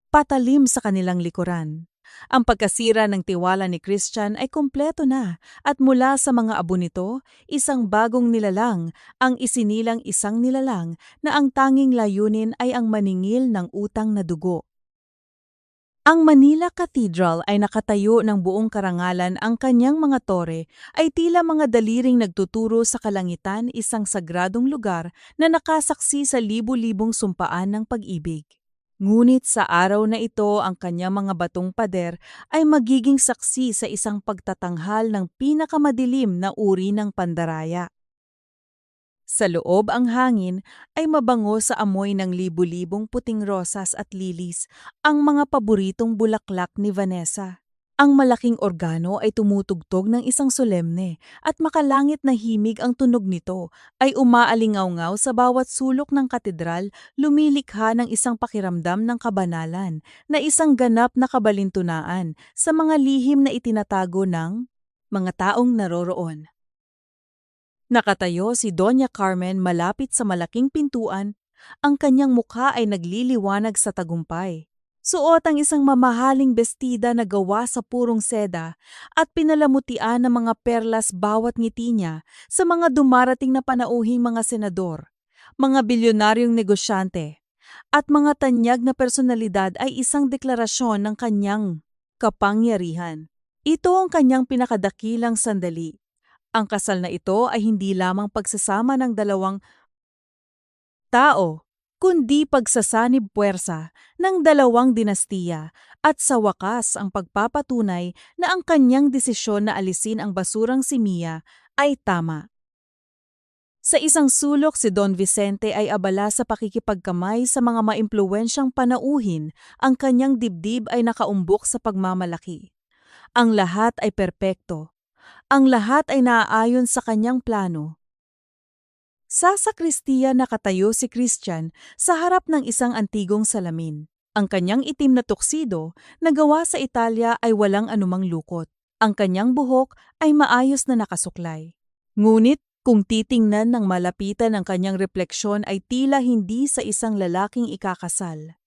patalim sa kanilang likuran. Ang pagkasira ng tiwala ni Christian ay kumpleto na at mula sa mga abo nito, isang bagong nilalang ang isinilang isang nilalang na ang tanging layunin ay ang maningil ng utang na dugo. Ang Manila Cathedral ay nakatayo ng buong karangalan. Ang kanyang mga tore ay tila mga daliring nagtuturo sa kalangitan, isang sagradong lugar na nakasaksi sa libu-libong sumpaan ng pag-ibig. Ngunit sa araw na ito, ang kanyang mga batong pader ay magiging saksi sa isang pagtatanghal ng pinakamadilim na uri ng pandaraya. Sa loob ang hangin ay mabango sa amoy ng libu-libong puting rosas at lilis, ang mga paboritong bulaklak ni Vanessa. Ang malaking organo ay tumutugtog ng isang solemne at makalangit na himig. Ang tunog nito ay umaalingaw-ngaw sa bawat sulok ng katedral, lumilikha ng isang pakiramdam ng kabanalan na isang ganap na kabalintunaan sa mga lihim na itinatago ng mga taong naroroon. Nakatayo si Doña Carmen malapit sa malaking pintuan. Ang kanyang mukha ay nagliliwanag sa tagumpay. Suot ang isang mamahaling bestida na gawa sa purong seda at pinalamutian ng mga perlas bawat ngiti niya sa mga dumarating na panauhing mga senador, mga bilyonaryong negosyante, at mga tanyag na personalidad ay isang deklarasyon ng kanyang kapangyarihan. Ito ang kanyang pinakadakilang sandali. Ang kasal na ito ay hindi lamang pagsasama ng dalawang tao, kundi pagsasanib puwersa ng dalawang dinastiya at sa wakas ang pagpapatunay na ang kanyang desisyon na alisin ang basurang si Mia ay tama. Sa isang sulok, si Don Vicente ay abala sa pakikipagkamay sa mga maimpluwensyang panauhin. Ang kanyang dibdib ay nakaumbok sa pagmamalaki. Ang lahat ay perpekto. Ang lahat ay naaayon sa kanyang plano. Sa sakristiya nakatayo si Christian sa harap ng isang antigong salamin. Ang kanyang itim na tuksido na gawa sa Italia ay walang anumang lukot. Ang kanyang buhok ay maayos na nakasuklay. Ngunit kung titingnan ng malapitan, ang kanyang refleksyon ay tila hindi sa isang lalaking ikakasal.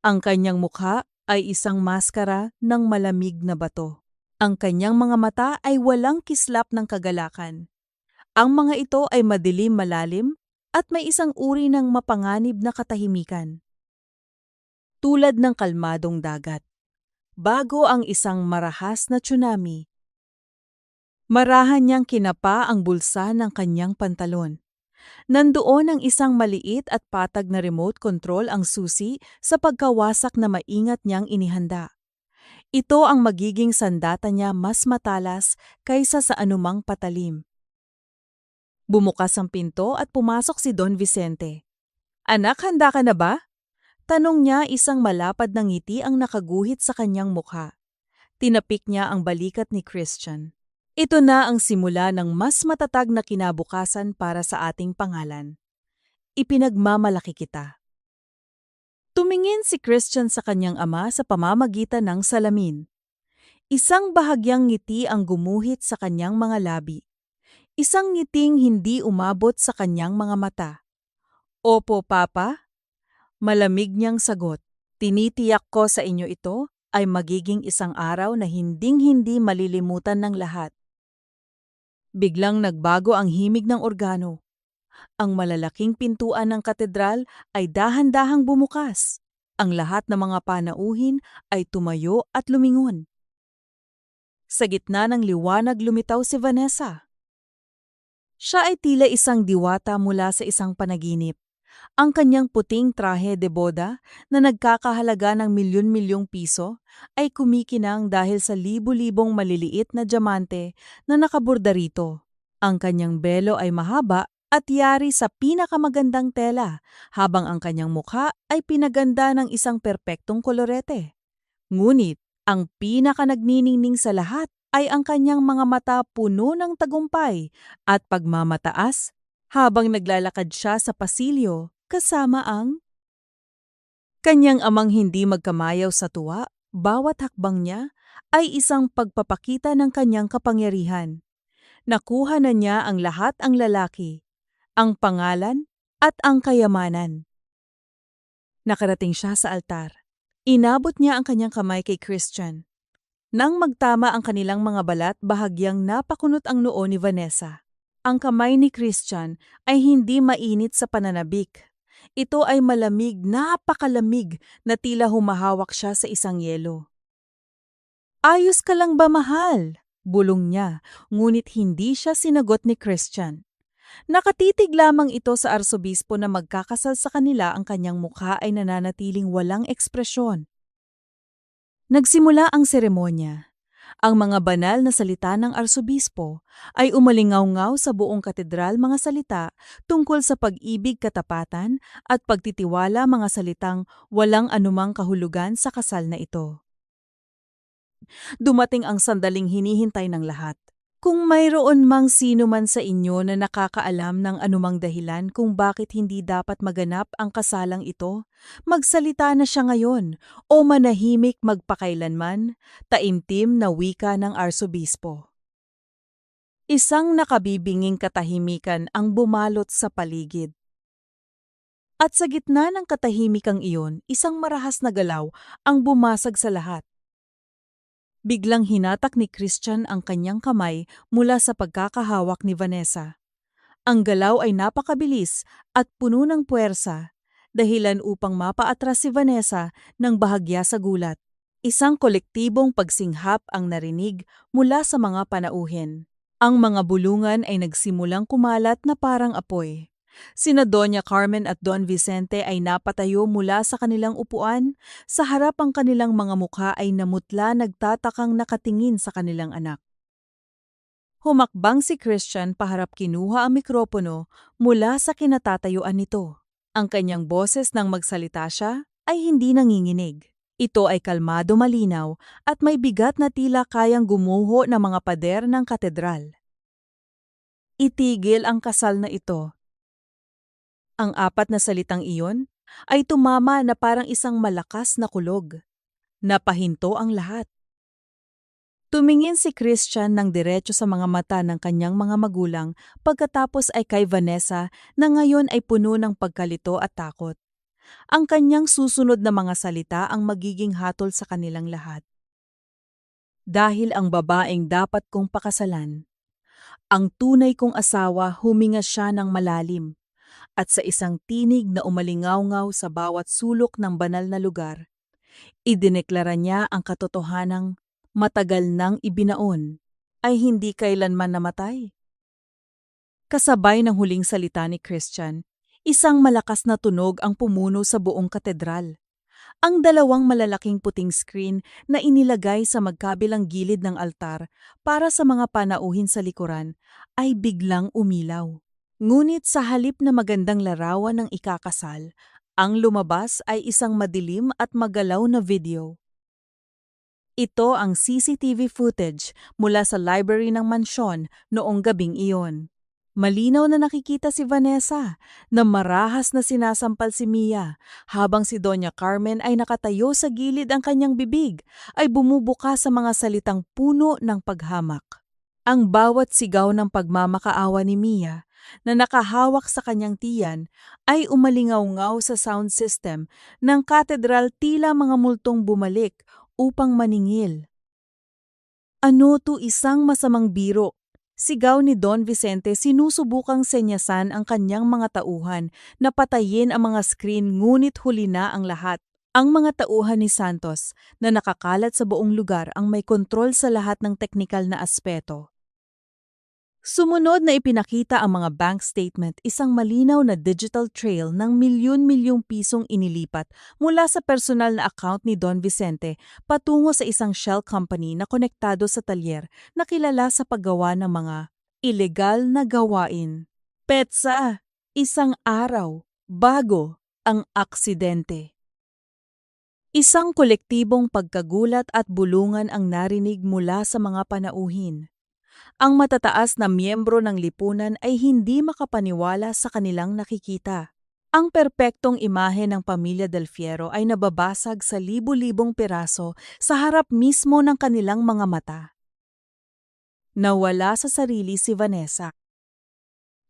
Ang kanyang mukha ay isang maskara ng malamig na bato. Ang kanyang mga mata ay walang kislap ng kagalakan. Ang mga ito ay madilim malalim at may isang uri ng mapanganib na katahimikan. Tulad ng kalmadong dagat, bago ang isang marahas na tsunami. Marahan niyang kinapa ang bulsa ng kanyang pantalon. Nandoon ang isang maliit at patag na remote control, ang susi sa pagkawasak na maingat niyang inihanda. Ito ang magiging sandata niya mas matalas kaysa sa anumang patalim. Bumukas ang pinto at pumasok si Don Vicente. "Anak, handa ka na ba?" Tanong niya, isang malapad na ngiti ang nakaguhit sa kanyang mukha. Tinapik niya ang balikat ni Christian. "Ito na ang simula ng mas matatag na kinabukasan para sa ating pangalan. Ipinagmamalaki kita." Tumingin si Christian sa kanyang ama sa pamamagitan ng salamin. Isang bahagyang ngiti ang gumuhit sa kanyang mga labi. Isang ngiting hindi umabot sa kanyang mga mata. "Opo, Papa." Malamig niyang sagot. "Tinitiyak ko sa inyo ito ay magiging isang araw na hinding-hindi malilimutan ng lahat." Biglang nagbago ang himig ng organo. Ang malalaking pintuan ng katedral ay dahan-dahang bumukas. Ang lahat ng mga panauhin ay tumayo at lumingon. Sa gitna ng liwanag lumitaw si Vanessa. Siya ay tila isang diwata mula sa isang panaginip. Ang kanyang puting trahe de boda na nagkakahalaga ng milyon-milyong piso ay kumikinang dahil sa libu-libong maliliit na diamante na nakaborda rito. Ang kanyang belo ay mahaba at yari sa pinakamagandang tela, habang ang kanyang mukha ay pinaganda ng isang perpektong kolorete. Ngunit ang pinakanagniningning sa lahat ay ang kanyang mga mata puno ng tagumpay at pagmamataas habang naglalakad siya sa pasilyo kasama ang kanyang amang hindi magkamayaw sa tuwa. Bawat hakbang niya ay isang pagpapakita ng kanyang kapangyarihan. Nakuha na niya ang lahat ang lalaki, ang pangalan at ang kayamanan. Nakarating siya sa altar. Inabot niya ang kanyang kamay kay Christian. Nang magtama ang kanilang mga balat, bahagyang napakunot ang noo ni Vanessa. Ang kamay ni Christian ay hindi mainit sa pananabik. Ito ay malamig, napakalamig na tila humahawak siya sa isang yelo. Ayos ka lang ba, mahal? Bulong niya, ngunit hindi siya sinagot ni Christian. Nakatitig lamang ito sa arsobispo na magkakasal sa kanila, ang kanyang mukha ay nananatiling walang ekspresyon. Nagsimula ang seremonya. Ang mga banal na salita ng arsobispo ay umalingaw-ngaw sa buong katedral, mga salita tungkol sa pag-ibig, katapatan at pagtitiwala, mga salitang walang anumang kahulugan sa kasal na ito. Dumating ang sandaling hinihintay ng lahat. Kung mayroon mang sino man sa inyo na nakakaalam ng anumang dahilan kung bakit hindi dapat maganap ang kasalang ito, magsalita na siya ngayon o manahimik magpakailanman, taimtim na wika ng arsobispo. Isang nakabibinging katahimikan ang bumalot sa paligid. At sa gitna ng katahimikang iyon, isang marahas na galaw ang bumasag sa lahat. Biglang hinatak ni Christian ang kanyang kamay mula sa pagkakahawak ni Vanessa. Ang galaw ay napakabilis at puno ng puwersa, dahilan upang mapaatras si Vanessa ng bahagya sa gulat. Isang kolektibong pagsinghap ang narinig mula sa mga panauhin. Ang mga bulungan ay nagsimulang kumalat na parang apoy. Sina Doña Carmen at Don Vicente ay napatayo mula sa kanilang upuan. Sa harap ang kanilang mga mukha ay namutla, nagtatakang nakatingin sa kanilang anak. Humakbang si Christian paharap, kinuha ang mikropono mula sa kinatatayuan nito. Ang kanyang boses nang magsalita siya ay hindi nanginginig. Ito ay kalmado, malinaw at may bigat na tila kayang gumuho ng mga pader ng katedral. Itigil ang kasal na ito. Ang apat na salitang iyon ay tumama na parang isang malakas na kulog. Napahinto ang lahat. Tumingin si Christian ng diretso sa mga mata ng kanyang mga magulang, pagkatapos ay kay Vanessa na ngayon ay puno ng pagkalito at takot. Ang kanyang susunod na mga salita ang magiging hatol sa kanilang lahat. Dahil ang babaeng dapat kong pakasalan, ang tunay kong asawa, huminga siya ng malalim. At sa isang tinig na umalingaw-ngaw sa bawat sulok ng banal na lugar, idineklara niya ang katotohanang matagal nang ibinaon ay hindi kailanman namatay. Kasabay ng huling salita ni Christian, isang malakas na tunog ang pumuno sa buong katedral. Ang dalawang malalaking puting screen na inilagay sa magkabilang gilid ng altar para sa mga panauhin sa likuran ay biglang umilaw. Ngunit sa halip na magandang larawan ng ikakasal, ang lumabas ay isang madilim at magalaw na video. Ito ang CCTV footage mula sa library ng mansyon noong gabing iyon. Malinaw na nakikita si Vanessa na marahas na sinasampal si Mia, habang si Doña Carmen ay nakatayo sa gilid, ang kanyang bibig ay bumubuka sa mga salitang puno ng paghamak. Ang bawat sigaw ng pagmamakaawa ni Mia na nakahawak sa kanyang tiyan ay umalingaw-ngaw sa sound system ng katedral, tila mga multong bumalik upang maningil. Ano to, isang masamang biro? Sigaw ni Don Vicente, sinusubukang senyasan ang kanyang mga tauhan na patayin ang mga screen, ngunit huli na ang lahat. Ang mga tauhan ni Santos na nakakalat sa buong lugar ang may kontrol sa lahat ng teknikal na aspeto. Sumunod na ipinakita ang mga bank statement, isang malinaw na digital trail ng milyon-milyong pisong inilipat mula sa personal na account ni Don Vicente patungo sa isang shell company na konektado sa talyer na kilala sa paggawa ng mga ilegal na gawain. Petsa, isang araw bago ang aksidente. Isang kolektibong pagkagulat at bulungan ang narinig mula sa mga panauhin. Ang matataas na miyembro ng lipunan ay hindi makapaniwala sa kanilang nakikita. Ang perpektong imahe ng pamilya Del Fierro ay nababasag sa libu-libong piraso sa harap mismo ng kanilang mga mata. Nawala sa sarili si Vanessa.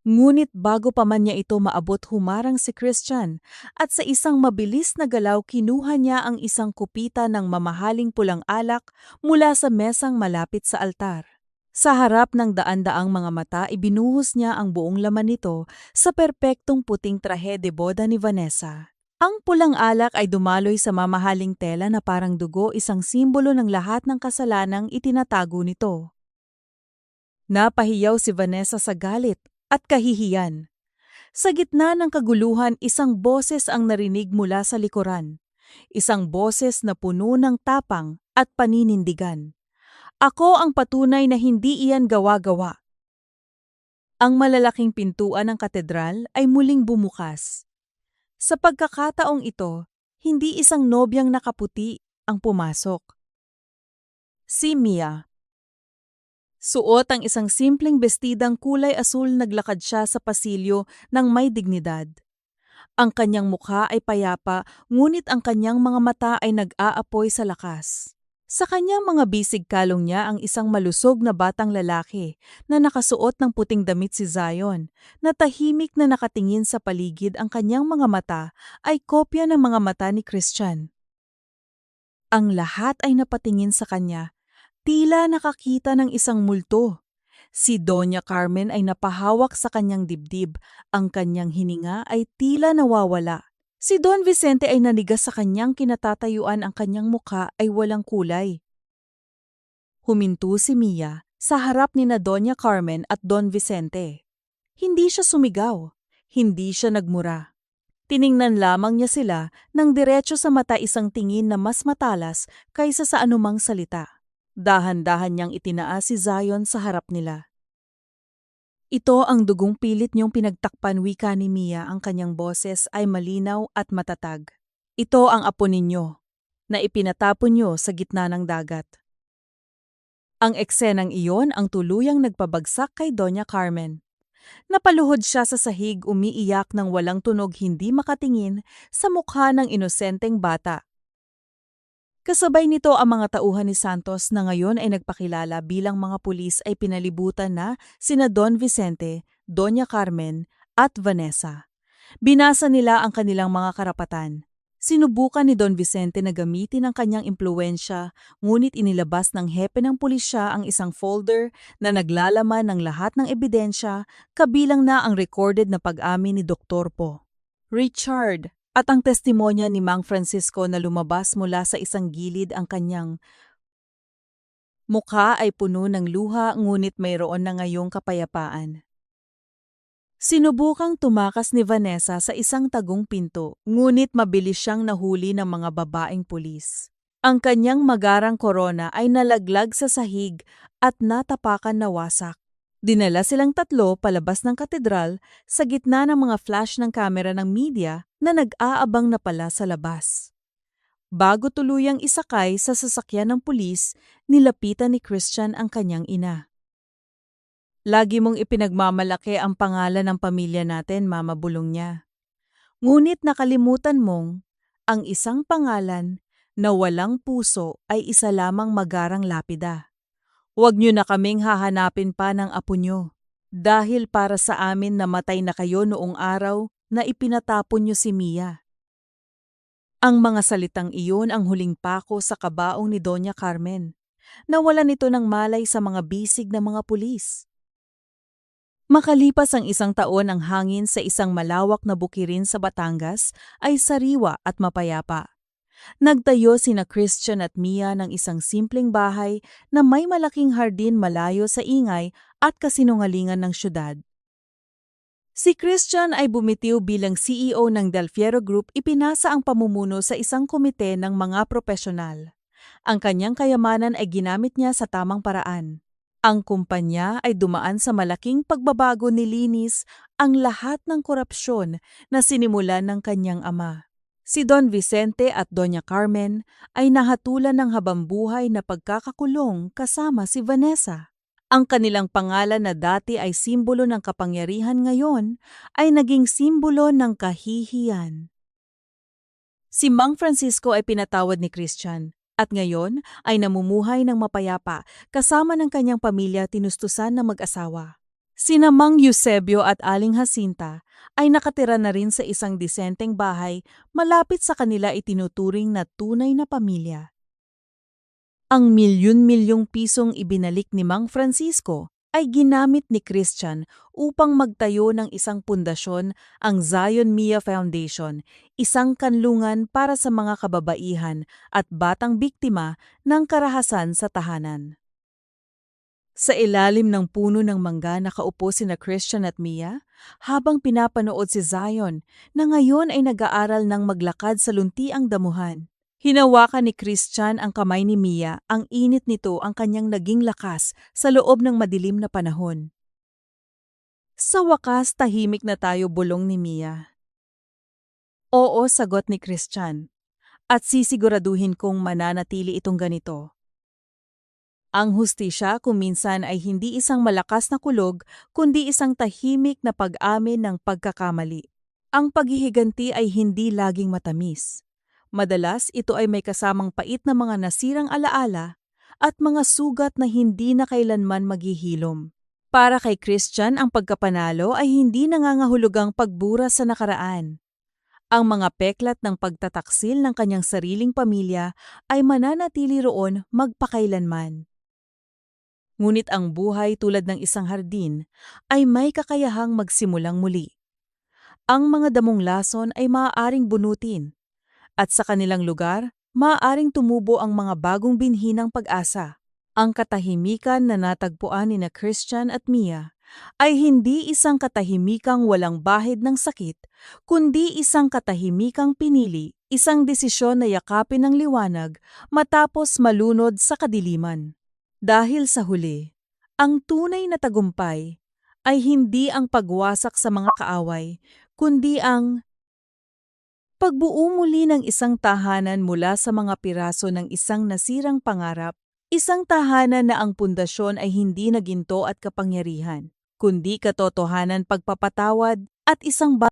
Ngunit bago pa man niya ito maabot, humarang si Christian at sa isang mabilis na galaw kinuha niya ang isang kupita ng mamahaling pulang alak mula sa mesang malapit sa altar. Sa harap ng daan-daang mga mata, ibinuhos niya ang buong laman nito sa perpektong puting trahe de boda ni Vanessa. Ang pulang alak ay dumaloy sa mamahaling tela na parang dugo, isang simbolo ng lahat ng kasalanang itinatago nito. Napahiyaw si Vanessa sa galit at kahihiyan. Sa gitna ng kaguluhan, isang boses ang narinig mula sa likuran. Isang boses na puno ng tapang at paninindigan. Ako ang patunay na hindi iyan gawa-gawa. Ang malalaking pintuan ng katedral ay muling bumukas. Sa pagkakataong ito, hindi isang nobyang nakaputi ang pumasok. Si Mia. Suot ang isang simpleng bestidang kulay asul, naglakad siya sa pasilyo ng may dignidad. Ang kanyang mukha ay payapa, ngunit ang kanyang mga mata ay nag-aapoy sa lakas. Sa kanyang mga bisig kalong niya ang isang malusog na batang lalaki na nakasuot ng puting damit, si Zion, na tahimik na nakatingin sa paligid. Ang kanyang mga mata ay kopya ng mga mata ni Christian. Ang lahat ay napatingin sa kanya, tila nakakita ng isang multo. Si Doña Carmen ay napahawak sa kanyang dibdib, ang kanyang hininga ay tila nawawala. Si Don Vicente ay nanigas sa kanyang kinatatayuan, ang kanyang mukha ay walang kulay. Huminto si Mia sa harap ni na Doña Carmen at Don Vicente. Hindi siya sumigaw, hindi siya nagmura. Tiningnan lamang niya sila ng diretso sa mata, isang tingin na mas matalas kaysa sa anumang salita. Dahan-dahan niyang itinaas si Zion sa harap nila. Ito ang dugong pilit niyong pinagtakpan, wika ni Mia. Ang kanyang boses ay malinaw at matatag. Ito ang apo ninyo, na ipinatapon niyo sa gitna ng dagat. Ang eksenang iyon ang tuluyang nagpabagsak kay Doña Carmen. Napaluhod siya sa sahig, umiiyak ng walang tunog, hindi makatingin sa mukha ng inosenteng bata. Kasabay nito ang mga tauhan ni Santos na ngayon ay nagpakilala bilang mga pulis ay pinalibutan na sina Don Vicente, Doña Carmen at Vanessa. Binasa nila ang kanilang mga karapatan. Sinubukan ni Don Vicente na gamitin ang kanyang impluwensya, ngunit inilabas ng hepe ng pulisya ang isang folder na naglalaman ng lahat ng ebidensya, kabilang na ang recorded na pag-amin ni Dr. Po. Richard at ang testimonya ni Mang Francisco na lumabas mula sa isang gilid. Ang kanyang mukha ay puno ng luha, ngunit mayroon na ngayong kapayapaan. Sinubukang tumakas ni Vanessa sa isang tagong pinto, ngunit mabilis siyang nahuli ng mga babaeng pulis. Ang kanyang magarang korona ay nalaglag sa sahig at natapakan na wasak. Dinala silang tatlo palabas ng katedral sa gitna ng mga flash ng kamera ng media na nag-aabang na pala sa labas. Bago tuluyang isakay sa sasakyan ng pulis, nilapitan ni Christian ang kanyang ina. Lagi mong ipinagmamalaki ang pangalan ng pamilya natin, Mama, bulong niya. Ngunit nakalimutan mong ang isang pangalan na walang puso ay isa lamang magarang lapida. Huwag niyo na kaming hahanapin pa ng apo niyo, dahil para sa amin namatay na kayo noong araw na ipinatapon niyo si Mia. Ang mga salitang iyon ang huling pako sa kabaong ni Doña Carmen. Nawalan ito ng malay sa mga bisig ng mga pulis. Makalipas ang isang taon, ang hangin sa isang malawak na bukirin sa Batangas ay sariwa at mapayapa. Nagtayo sina Christian at Mia ng isang simpleng bahay na may malaking hardin malayo sa ingay at kasinungalingan ng syudad. Si Christian ay bumitiw bilang CEO ng Del Fierro Group, ipinasa ang pamumuno sa isang komite ng mga propesyonal. Ang kanyang kayamanan ay ginamit niya sa tamang paraan. Ang kumpanya ay dumaan sa malaking pagbabago, nilinis ang lahat ng korupsyon na sinimulan ng kanyang ama. Si Don Vicente at Doña Carmen ay nahatulan ng habambuhay na pagkakakulong kasama si Vanessa. Ang kanilang pangalan na dati ay simbolo ng kapangyarihan, ngayon ay naging simbolo ng kahihiyan. Si Mang Francisco ay pinatawad ni Christian, At ngayon ay namumuhay ng mapayapa kasama ng kanyang pamilya tinustusan na mag-asawa. Sina Mang Eusebio at Aling Jacinta ay nakatira na rin sa isang disenteng bahay malapit sa kanila itinuturing na tunay na pamilya. Ang milyon-milyong pisong ibinalik ni Mang Francisco ay ginamit ni Christian upang magtayo ng isang pundasyon, ang Zion Mia Foundation, isang kanlungan para sa mga kababaihan at batang biktima ng karahasan sa tahanan. Sa ilalim ng puno ng mangga nakaupo sina Christian at Mia habang pinapanood si Zion na ngayon ay nag-aaral ng maglakad sa luntiang damuhan. Hinawakan ni Christian ang kamay ni Mia, ang init nito ang kanyang naging lakas sa loob ng madilim na panahon. Sa wakas, tahimik na tayo, bulong ni Mia. Oo, sagot ni Christian. At sisiguraduhin kong mananatili itong ganito. Ang hustisya kung minsan ay hindi isang malakas na kulog, kundi isang tahimik na pag-amin ng pagkakamali. Ang paghihiganti ay hindi laging matamis. Madalas ito ay may kasamang pait na mga nasirang alaala at mga sugat na hindi na kailanman maghihilom. Para kay Christian, ang pagkapanalo ay hindi nangangahulugang pagbura sa nakaraan. Ang mga peklat ng pagtataksil ng kanyang sariling pamilya ay mananatili roon magpakailanman. Ngunit ang buhay tulad ng isang hardin ay may kakayahang magsimulang muli. Ang mga damong lason ay maaaring bunutin. At sa kanilang lugar, maaaring tumubo ang mga bagong binhi ng pag-asa. Ang katahimikan na natagpuan ni Christian at Mia ay hindi isang katahimikang walang bahid ng sakit, kundi isang katahimikang pinili, isang desisyon na yakapin ng liwanag matapos malunod sa kadiliman. Dahil sa huli, ang tunay na tagumpay ay hindi ang pagwasak sa mga kaaway, kundi ang pagbuo muli ng isang tahanan mula sa mga piraso ng isang nasirang pangarap, isang tahanan na ang pundasyon ay hindi na ginto at kapangyarihan, kundi katotohanan, pagpapatawad at isang